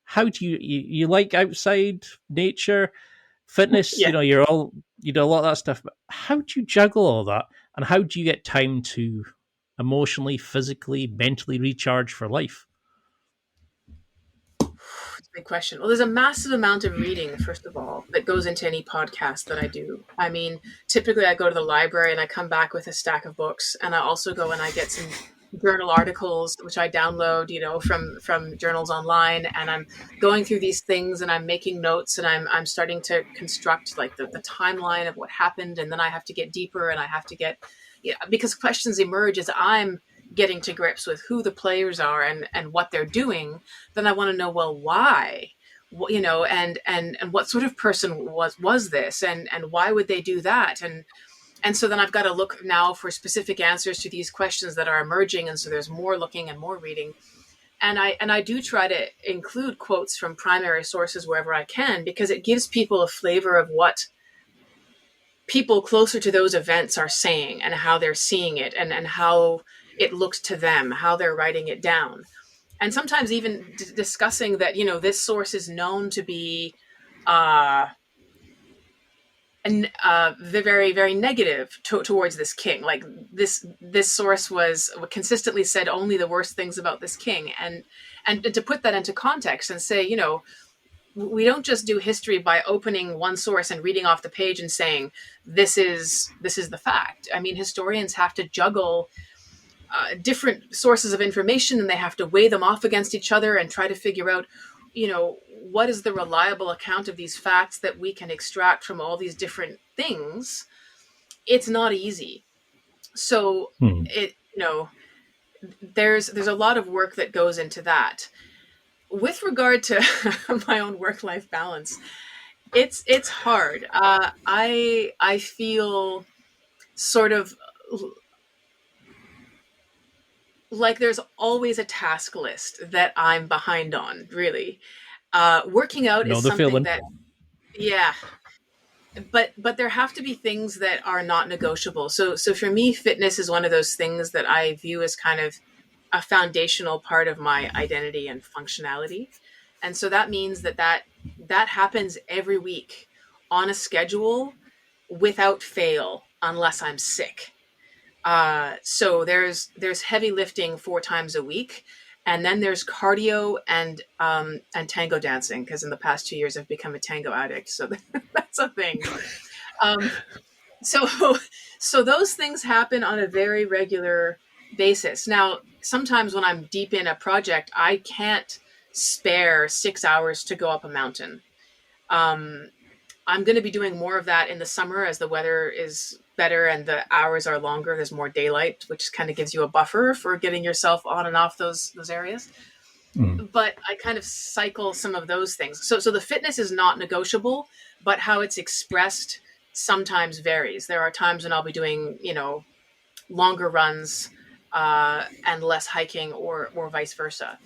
How do you like outside nature, fitness? Yeah. You do a lot of that stuff. But how do you juggle all that? And how do you get time to emotionally, physically, mentally recharge for life? Big question. Well, there's a massive amount of reading, first of all, that goes into any podcast that I do. I mean, typically I go to the library and I come back with a stack of books, and I also go and I get some journal articles, which I download, from journals online, and I'm going through these things and I'm making notes and I'm starting to construct like the timeline of what happened, and then I have to get deeper and I have to get, because questions emerge as I'm getting to grips with who the players are and what they're doing. Then I want to know, well, why, and what sort of person was this, and why would they do that, and so then I've got to look now for specific answers to these questions that are emerging, and so there's more looking and more reading, and I do try to include quotes from primary sources wherever I can, because it gives people a flavor of what people closer to those events are saying and how they're seeing it, and how it looks to them, how they're writing it down. And sometimes even discussing that, this source is known to be very, very negative towards this king. Like this source was consistently said only the worst things about this king. And to put that into context and say, we don't just do history by opening one source and reading off the page and saying, this is the fact. I mean, historians have to juggle different sources of information, and they have to weigh them off against each other and try to figure out, what is the reliable account of these facts that we can extract from all these different things. It's not easy. So there's a lot of work that goes into that. With regard to my own work-life balance, it's hard. I feel sort of like there's always a task list that I'm behind on, really. Working out is something that, yeah, but there have to be things that are not negotiable. So for me, fitness is one of those things that I view as kind of a foundational part of my identity and functionality. And so that means that happens every week on a schedule without fail, unless I'm sick. So there's heavy lifting 4 times a week, and then there's cardio and tango dancing, because in the past 2 years I've become a tango addict. So that's a thing. Um, so so those things happen on a very regular basis. Now, sometimes when I'm deep in a project, I can't spare 6 hours to go up a mountain. Um, I'm going to be doing more of that in the summer as the weather is better and the hours are longer. There's more daylight, which kind of gives you a buffer for getting yourself on and off those areas. But I kind of cycle some of those things. So the fitness is not negotiable, but how it's expressed sometimes varies. There are times when I'll be doing, longer runs and less hiking, or vice versa.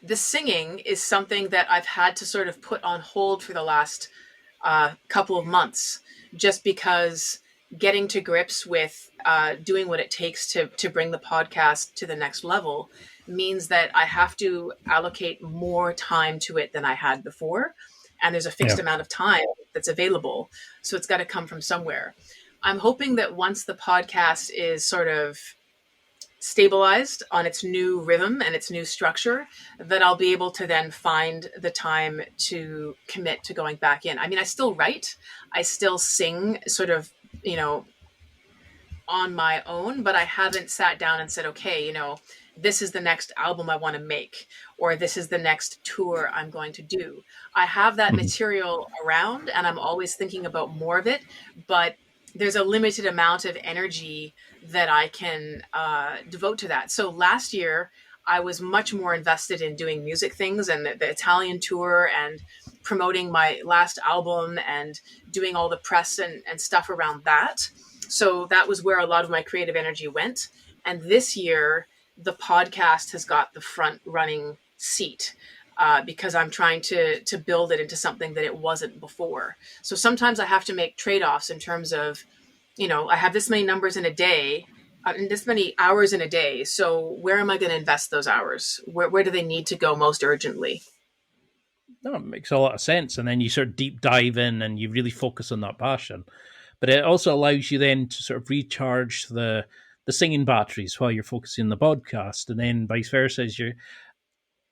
The singing is something that I've had to sort of put on hold for the last couple of months, just because getting to grips with doing what it takes to bring the podcast to the next level means that I have to allocate more time to it than I had before. And there's a fixed amount of time that's available. So it's got to come from somewhere. I'm hoping that once the podcast is sort of stabilized on its new rhythm and its new structure, that I'll be able to then find the time to commit to going back in. I mean, I still write, I still sing sort of, on my own, but I haven't sat down and said, okay, this is the next album I want to make, or this is the next tour I'm going to do. I have that material around and I'm always thinking about more of it, but there's a limited amount of energy that I can devote to that. So last year, I was much more invested in doing music things and the Italian tour and promoting my last album and doing all the press and stuff around that. So that was where a lot of my creative energy went. And this year, the podcast has got the front running seat because I'm trying to build it into something that it wasn't before. So sometimes I have to make trade-offs in terms of, I have this many numbers in a day, and this many hours in a day. So where am I going to invest those hours? Where do they need to go most urgently? No, it makes a lot of sense. And then you sort of deep dive in and you really focus on that passion. But it also allows you then to sort of recharge the singing batteries while you're focusing on the podcast, and then vice versa.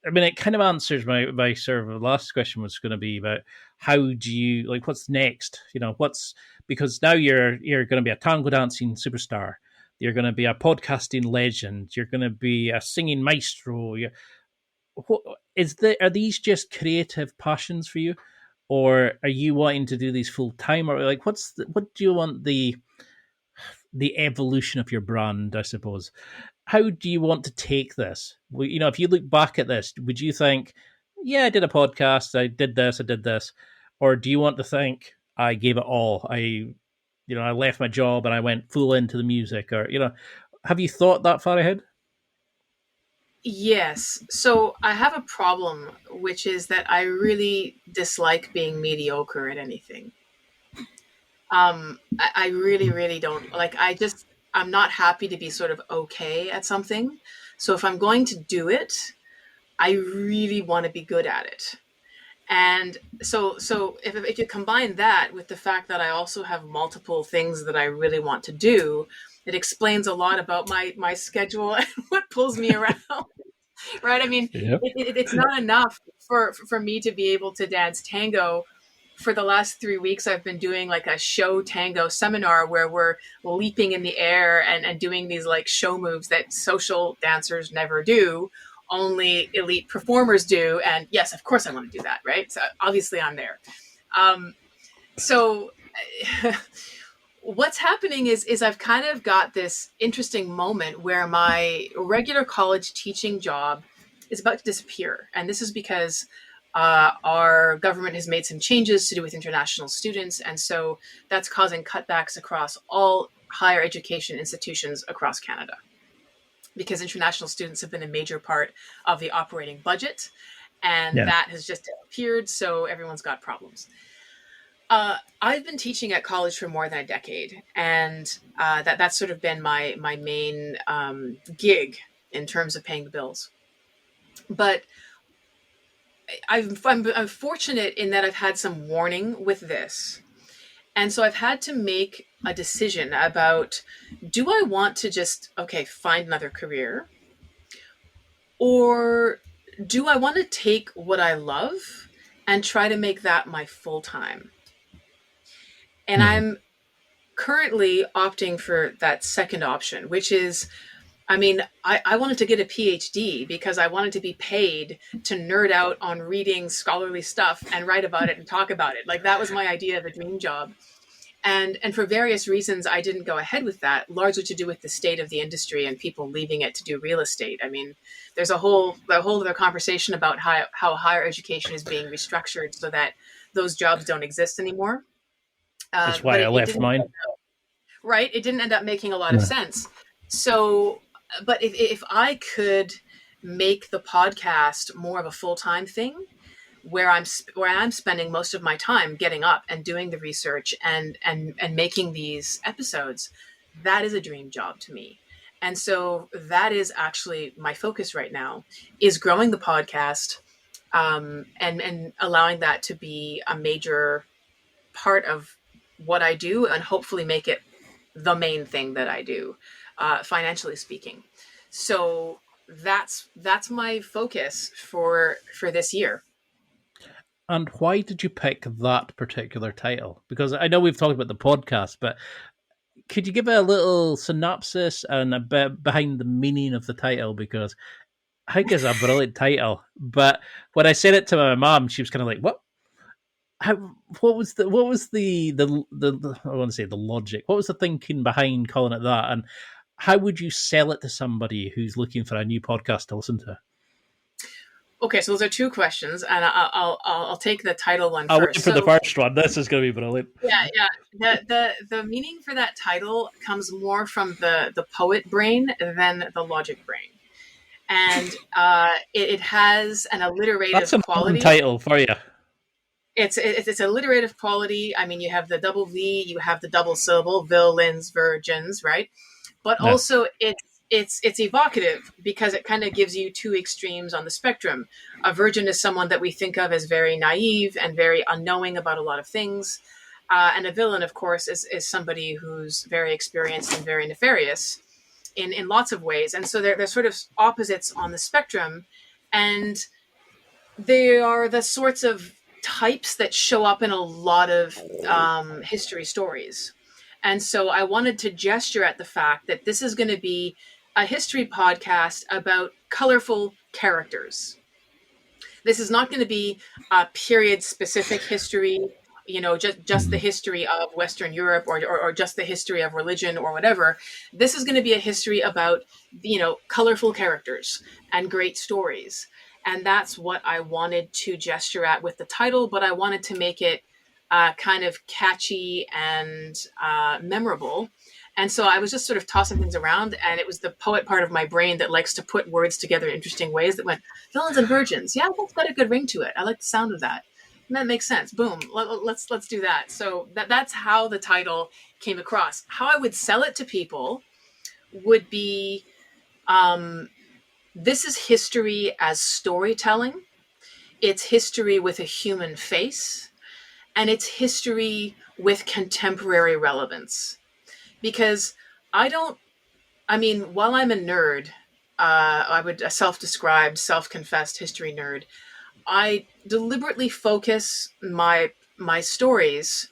It kind of answers my sort of last question was going to be about how do you, like, what's next? Because now you're going to be a tango dancing superstar. You're going to be a podcasting legend. You're going to be a singing maestro. Are these just creative passions for you? Or are you wanting to do these full time, or like what do you want the evolution of your brand, I suppose? How do you want to take this? If you look back at this, would you think, yeah, I did a podcast, I did this, or do you want to think I gave it all? I left my job and I went full into the music, or have you thought that far ahead? Yes. So I have a problem, which is that I really dislike being mediocre at anything. I really, really don't like, I'm not happy to be sort of okay at something. So if I'm going to do it, I really want to be good at it. And so if you combine that with the fact that I also have multiple things that I really want to do, it explains a lot about my schedule and what pulls me around. Right? I mean, Yep. it's not enough for me to be able to dance tango. For the last 3 weeks, I've been doing like a show tango seminar where we're leaping in the air and doing these like show moves that social dancers never do, only elite performers do. And yes, of course I want to do that, right? So obviously I'm there. So what's happening is I've kind of got this interesting moment where my regular college teaching job is about to disappear. And this is because our government has made some changes to do with international students. And so that's causing cutbacks across all higher education institutions across Canada, because international students have been a major part of the operating budget. And that has just disappeared. So everyone's got problems. I've been teaching at college for more than a decade, and that's sort of been my main gig in terms of paying the bills. But I'm fortunate in that I've had some warning with this. And so I've had to make a decision about, do I want to just, okay, find another career? Or do I want to take what I love and try to make that my full time? And I'm currently opting for that second option, which is, I mean, I wanted to get a PhD because I wanted to be paid to nerd out on reading scholarly stuff and write about it and talk about it. Like, that was my idea of a dream job. And for various reasons, I didn't go ahead with that, largely to do with the state of the industry and people leaving it to do real estate. I mean, there's a whole other conversation about how higher education is being restructured so that those jobs don't exist anymore. That's why I left mine. Right? It didn't end up making a lot of sense. So, but if I could make the podcast more of a full-time thing, where I'm spending most of my time getting up and doing the research and making these episodes, that is a dream job to me. And so that is actually my focus right now, is growing the podcast, and allowing that to be a major part of what I do, and hopefully make it the main thing that I do, financially speaking. So that's my focus for this year. And why did you pick that particular title? Because I know we've talked about the podcast, but could you give a little synopsis and a bit behind the meaning of the title? Because I think it's a brilliant title. But when I said it to my mom, she was kind of like, "What? What was the I want to say the logic? What was the thinking behind calling it that? And how would you sell it to somebody who's looking for a new podcast to listen to?" Okay, so those are two questions, and I'll take the title one I'll first. wait for the first one. This is going to be brilliant. Yeah. The meaning for that title comes more from the poet brain than the logic brain, and it has an alliterative That's a quality. title for you. It's alliterative quality. I mean, you have the double V, you have the double syllable, villains, virgins, right? But also it's evocative because it kind of gives you two extremes on the spectrum. A virgin is someone that we think of as very naive and very unknowing about a lot of things. And a villain, of course, is somebody who's very experienced and very nefarious in lots of ways. And so they're sort of opposites on the spectrum. And they are the sorts of types that show up in a lot of history stories. And so I wanted to gesture at the fact that this is going to be a history podcast about colorful characters. This is not going to be a period-specific history, just the history of Western Europe or just the history of religion or whatever. This is going to be a history about, colorful characters and great stories. And that's what I wanted to gesture at with the title, but I wanted to make it kind of catchy and memorable. And so I was just sort of tossing things around, and it was the poet part of my brain that likes to put words together in interesting ways that went, villains and virgins. Yeah, that's got a good ring to it. I like the sound of that. And that makes sense. Boom. Let's do that. So that's how the title came across. How I would sell it to people would be, this is history as storytelling. It's history with a human face, and it's history with contemporary relevance. Because while I'm a nerd, I would a self-described, self-confessed history nerd, I deliberately focus my stories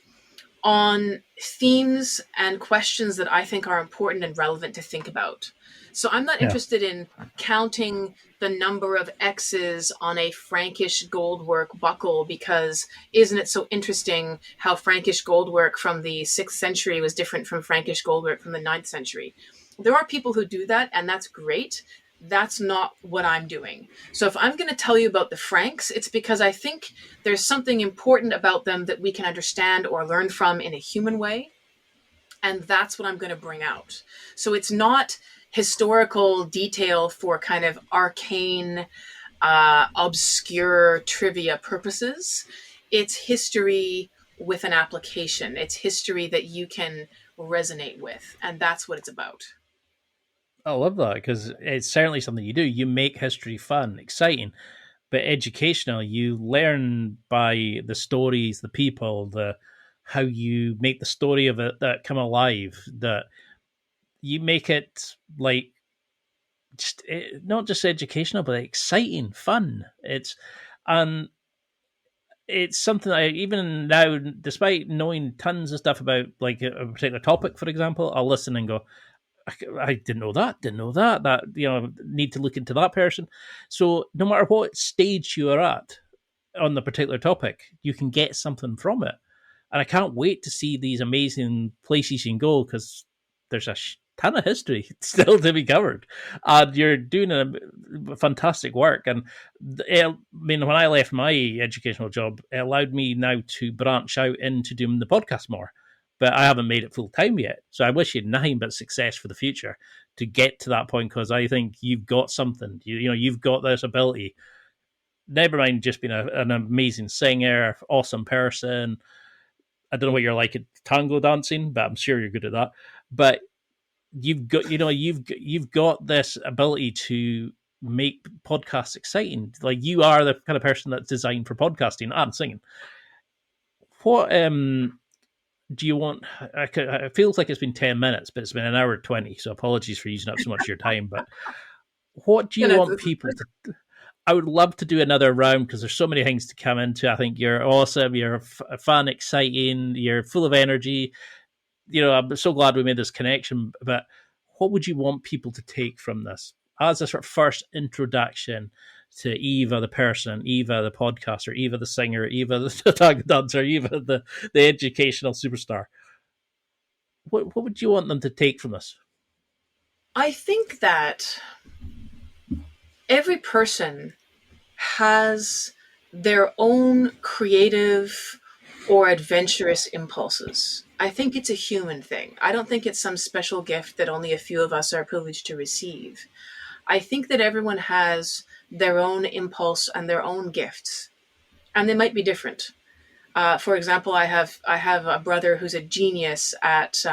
on themes and questions that I think are important and relevant to think about. So I'm not interested in counting the number of X's on a Frankish goldwork buckle because isn't it so interesting how Frankish goldwork from the 6th century was different from Frankish goldwork from the 9th century. There are people who do that, and that's great. That's not what I'm doing. So if I'm going to tell you about the Franks, it's because I think there's something important about them that we can understand or learn from in a human way. And that's what I'm going to bring out. So it's not historical detail for kind of arcane, obscure trivia purposes. It's history with an application. It's history that you can resonate with, and that's what it's about. I love that because it's certainly something you do. You make history fun, exciting, but educational. You learn by the stories, the people, the how you make the story of it that come alive. That you make it like just not just educational, but exciting, fun. And it's something I even now, despite knowing tons of stuff about like a particular topic, for example, I'll listen and go, I didn't know that, that, need to look into that person. So no matter what stage you are at on the particular topic, you can get something from it. And I can't wait to see these amazing places you can go because there's a ton of history still to be covered. And you're doing a fantastic work. And when I left my educational job, it allowed me now to branch out into doing the podcast more. But I haven't made it full time yet. So I wish you nothing but success for the future to get to that point because I think you've got something. You've got this ability. Never mind just being an amazing singer, awesome person. I don't know what you're like at tango dancing, but I'm sure you're good at that. But you've got this ability to make podcasts exciting. Like you are the kind of person that's designed for podcasting and singing. What do you want? It feels like it's been 10 minutes, but it's been an hour 20. So apologies for using up so much of your time. But what do you want people to? I would love to do another round because there's so many things to come into. I think you're awesome. You're fun, exciting. You're full of energy. I'm so glad we made this connection. But what would you want people to take from this as a sort of first introduction to Eva the person, Eva the podcaster, Eva the singer, Eva the tango dancer, Eva the educational superstar? What would you want them to take from this? I think that every person has their own creative or adventurous impulses. I think it's a human thing. I don't think it's some special gift that only a few of us are privileged to receive. I think that everyone has their own impulse and their own gifts, and they might be different. For example, I have a brother who's a genius at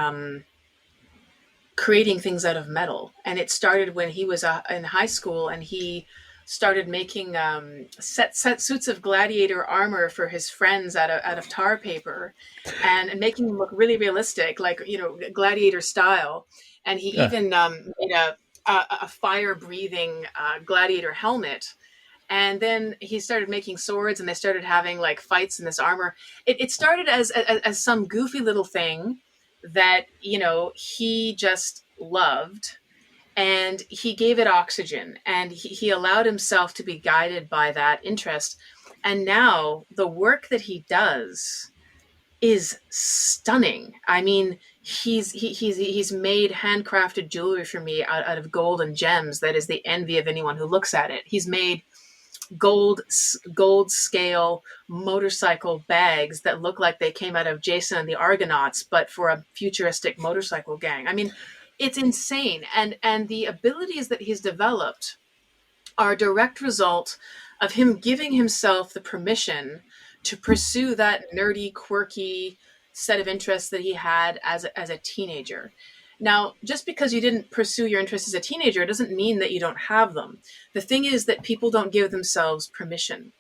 creating things out of metal, and it started when he was in high school, and he started making set suits of gladiator armor for his friends out of tar paper, and making them look really realistic, like gladiator style. And he even made a fire breathing gladiator helmet. And then he started making swords, and they started having like fights in this armor. It started as some goofy little thing that he just loved, and he gave it oxygen, and he allowed himself to be guided by that interest. And now the work that he does is stunning. I mean, he's made handcrafted jewelry for me out of gold and gems that is the envy of anyone who looks at it. He's made gold scale motorcycle bags that look like they came out of Jason and the Argonauts, but for a futuristic motorcycle gang. I mean, it's insane. And the abilities that he's developed are a direct result of him giving himself the permission to pursue that nerdy, quirky set of interests that he had as a teenager. Now, just because you didn't pursue your interests as a teenager doesn't mean that you don't have them. The thing is that people don't give themselves permission.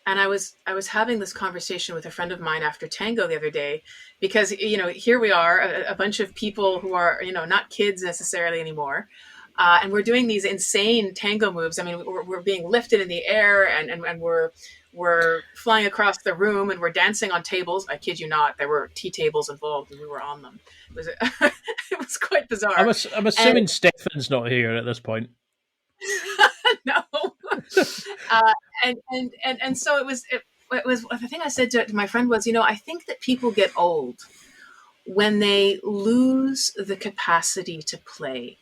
And I was having this conversation with a friend of mine after tango the other day, because, here we are, a bunch of people who are, not kids necessarily anymore. And we're doing these insane tango moves. I mean, we're being lifted in the air, and we're flying across the room, and we're dancing on tables. I kid you not, there were tea tables involved, and we were on them. It was it was quite bizarre. I'm assuming Stefan's not here at this point. No. And so it was the thing I said to my friend was, I think that people get old when they lose the capacity to play,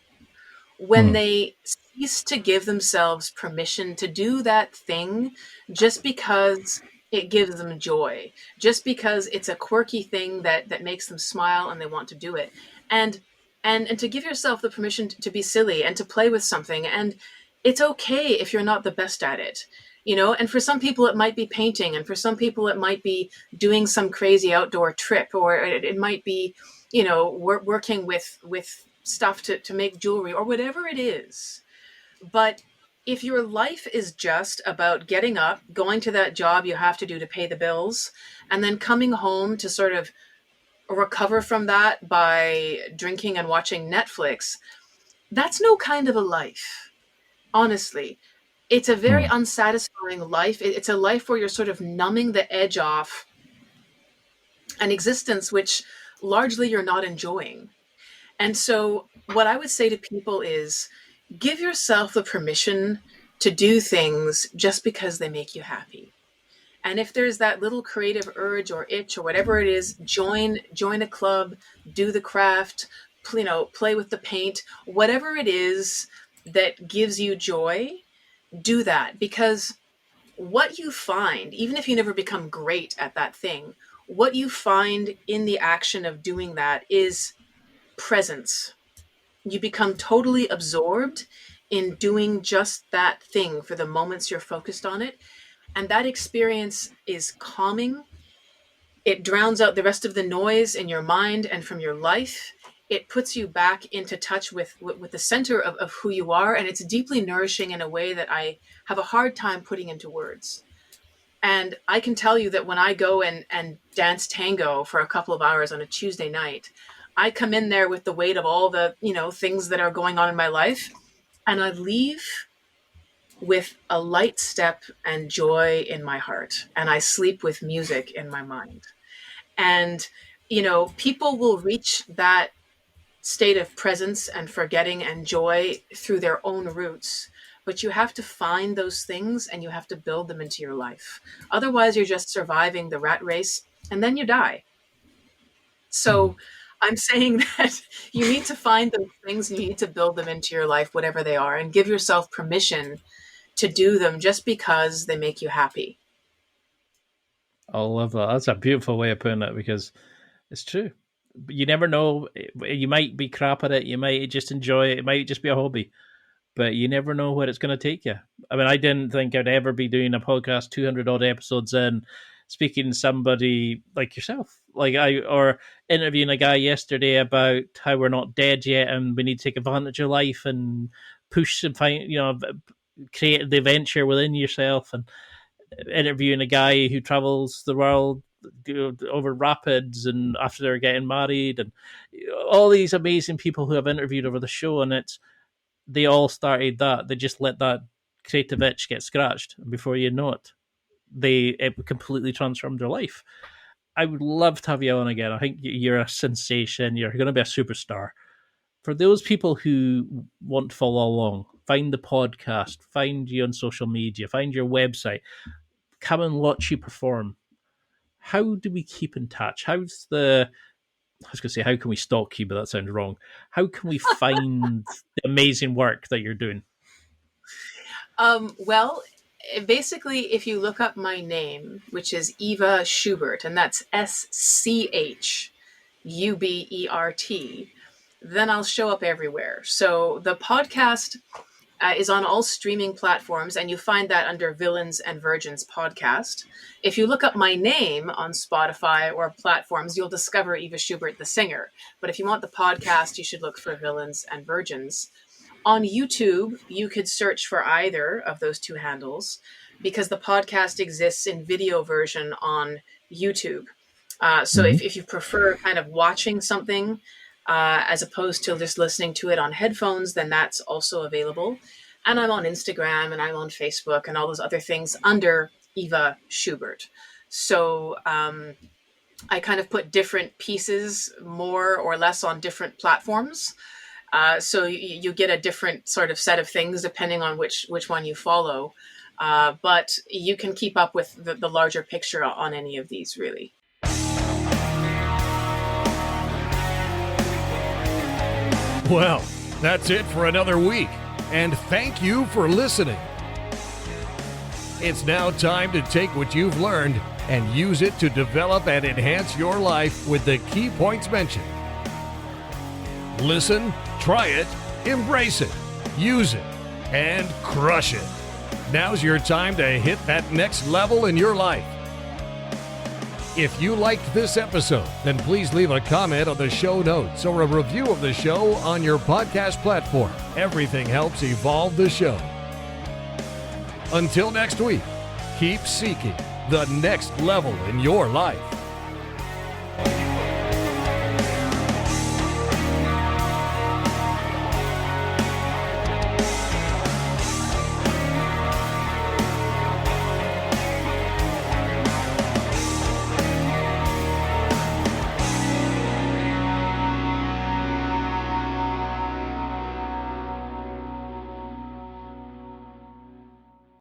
when they cease to give themselves permission to do that thing just because it gives them joy, just because it's a quirky thing that makes them smile and they want to do it. And to give yourself the permission to be silly and to play with something. And it's okay if you're not the best at it. And for some people it might be painting, and for some people it might be doing some crazy outdoor trip, or it might be, working with stuff to make jewelry, or whatever it is. But if your life is just about getting up, going to that job you have to do to pay the bills, and then coming home to sort of recover from that by drinking and watching Netflix, that's no kind of a life, honestly. It's a very unsatisfying life. It's a life where you're sort of numbing the edge off an existence which largely you're not enjoying. And so what I would say to people is, give yourself the permission to do things just because they make you happy. And if there's that little creative urge or itch or whatever it is, join a club, do the craft, play with the paint, whatever it is that gives you joy, do that. Because what you find, even if you never become great at that thing, what you find in the action of doing that is presence. You become totally absorbed in doing just that thing for the moments you're focused on it. And that experience is calming. It drowns out the rest of the noise in your mind and from your life. It puts you back into touch with the center of who you are. And it's deeply nourishing in a way that I have a hard time putting into words. And I can tell you that when I go and dance tango for a couple of hours on a Tuesday night, I come in there with the weight of all the, things that are going on in my life. And I leave with a light step and joy in my heart. And I sleep with music in my mind. And, people will reach that state of presence and forgetting and joy through their own roots. But you have to find those things and you have to build them into your life. Otherwise, you're just surviving the rat race and then you die. So I'm saying that you need to find those things and you need to build them into your life, whatever they are, and give yourself permission to do them just because they make you happy. I love that. That's a beautiful way of putting it, because it's true. You never know. You might be crap at it. You might just enjoy it. It might just be a hobby, but you never know where it's going to take you. I mean, I didn't think I'd ever be doing a podcast 200 odd episodes in, speaking to somebody like yourself, or interviewing a guy yesterday about how we're not dead yet and we need to take advantage of life and push and find, create the adventure within yourself, and interviewing a guy who travels the world over rapids and after they're getting married, and all these amazing people who I've interviewed over the show. And they all started that. They just let that creative itch get scratched, and before you know it, it completely transformed their life. I would love to have you on again. I think you're a sensation. You're going to be a superstar. For those people who want to follow along, find the podcast, find you on social media, find your website, come and watch you perform. How do we keep in touch? I was going to say, how can we stalk you? But that sounds wrong. How can we find the amazing work that you're doing? Well, basically, if you look up my name, which is Eva Schubert, and that's SCHUBERT, then I'll show up everywhere. So the podcast is on all streaming platforms, and you find that under Villains and Virgins podcast. If you look up my name on Spotify or platforms, you'll discover Eva Schubert, the singer. But if you want the podcast, you should look for Villains and Virgins. On YouTube, you could search for either of those two handles, because the podcast exists in video version on YouTube. So if you prefer kind of watching something as opposed to just listening to it on headphones, then that's also available. And I'm on Instagram and I'm on Facebook and all those other things under Eva Schubert. So I kind of put different pieces more or less on different platforms. So you get a different sort of set of things depending on which one you follow. But you can keep up with the larger picture on any of these, really. Well, that's it for another week. And thank you for listening. It's now time to take what you've learned and use it to develop and enhance your life with the key points mentioned. Listen, try it, embrace it, use it, and crush it. Now's your time to hit that next level in your life. If you liked this episode, then please leave a comment on the show notes or a review of the show on your podcast platform. Everything helps evolve the show. Until next week, keep seeking the next level in your life.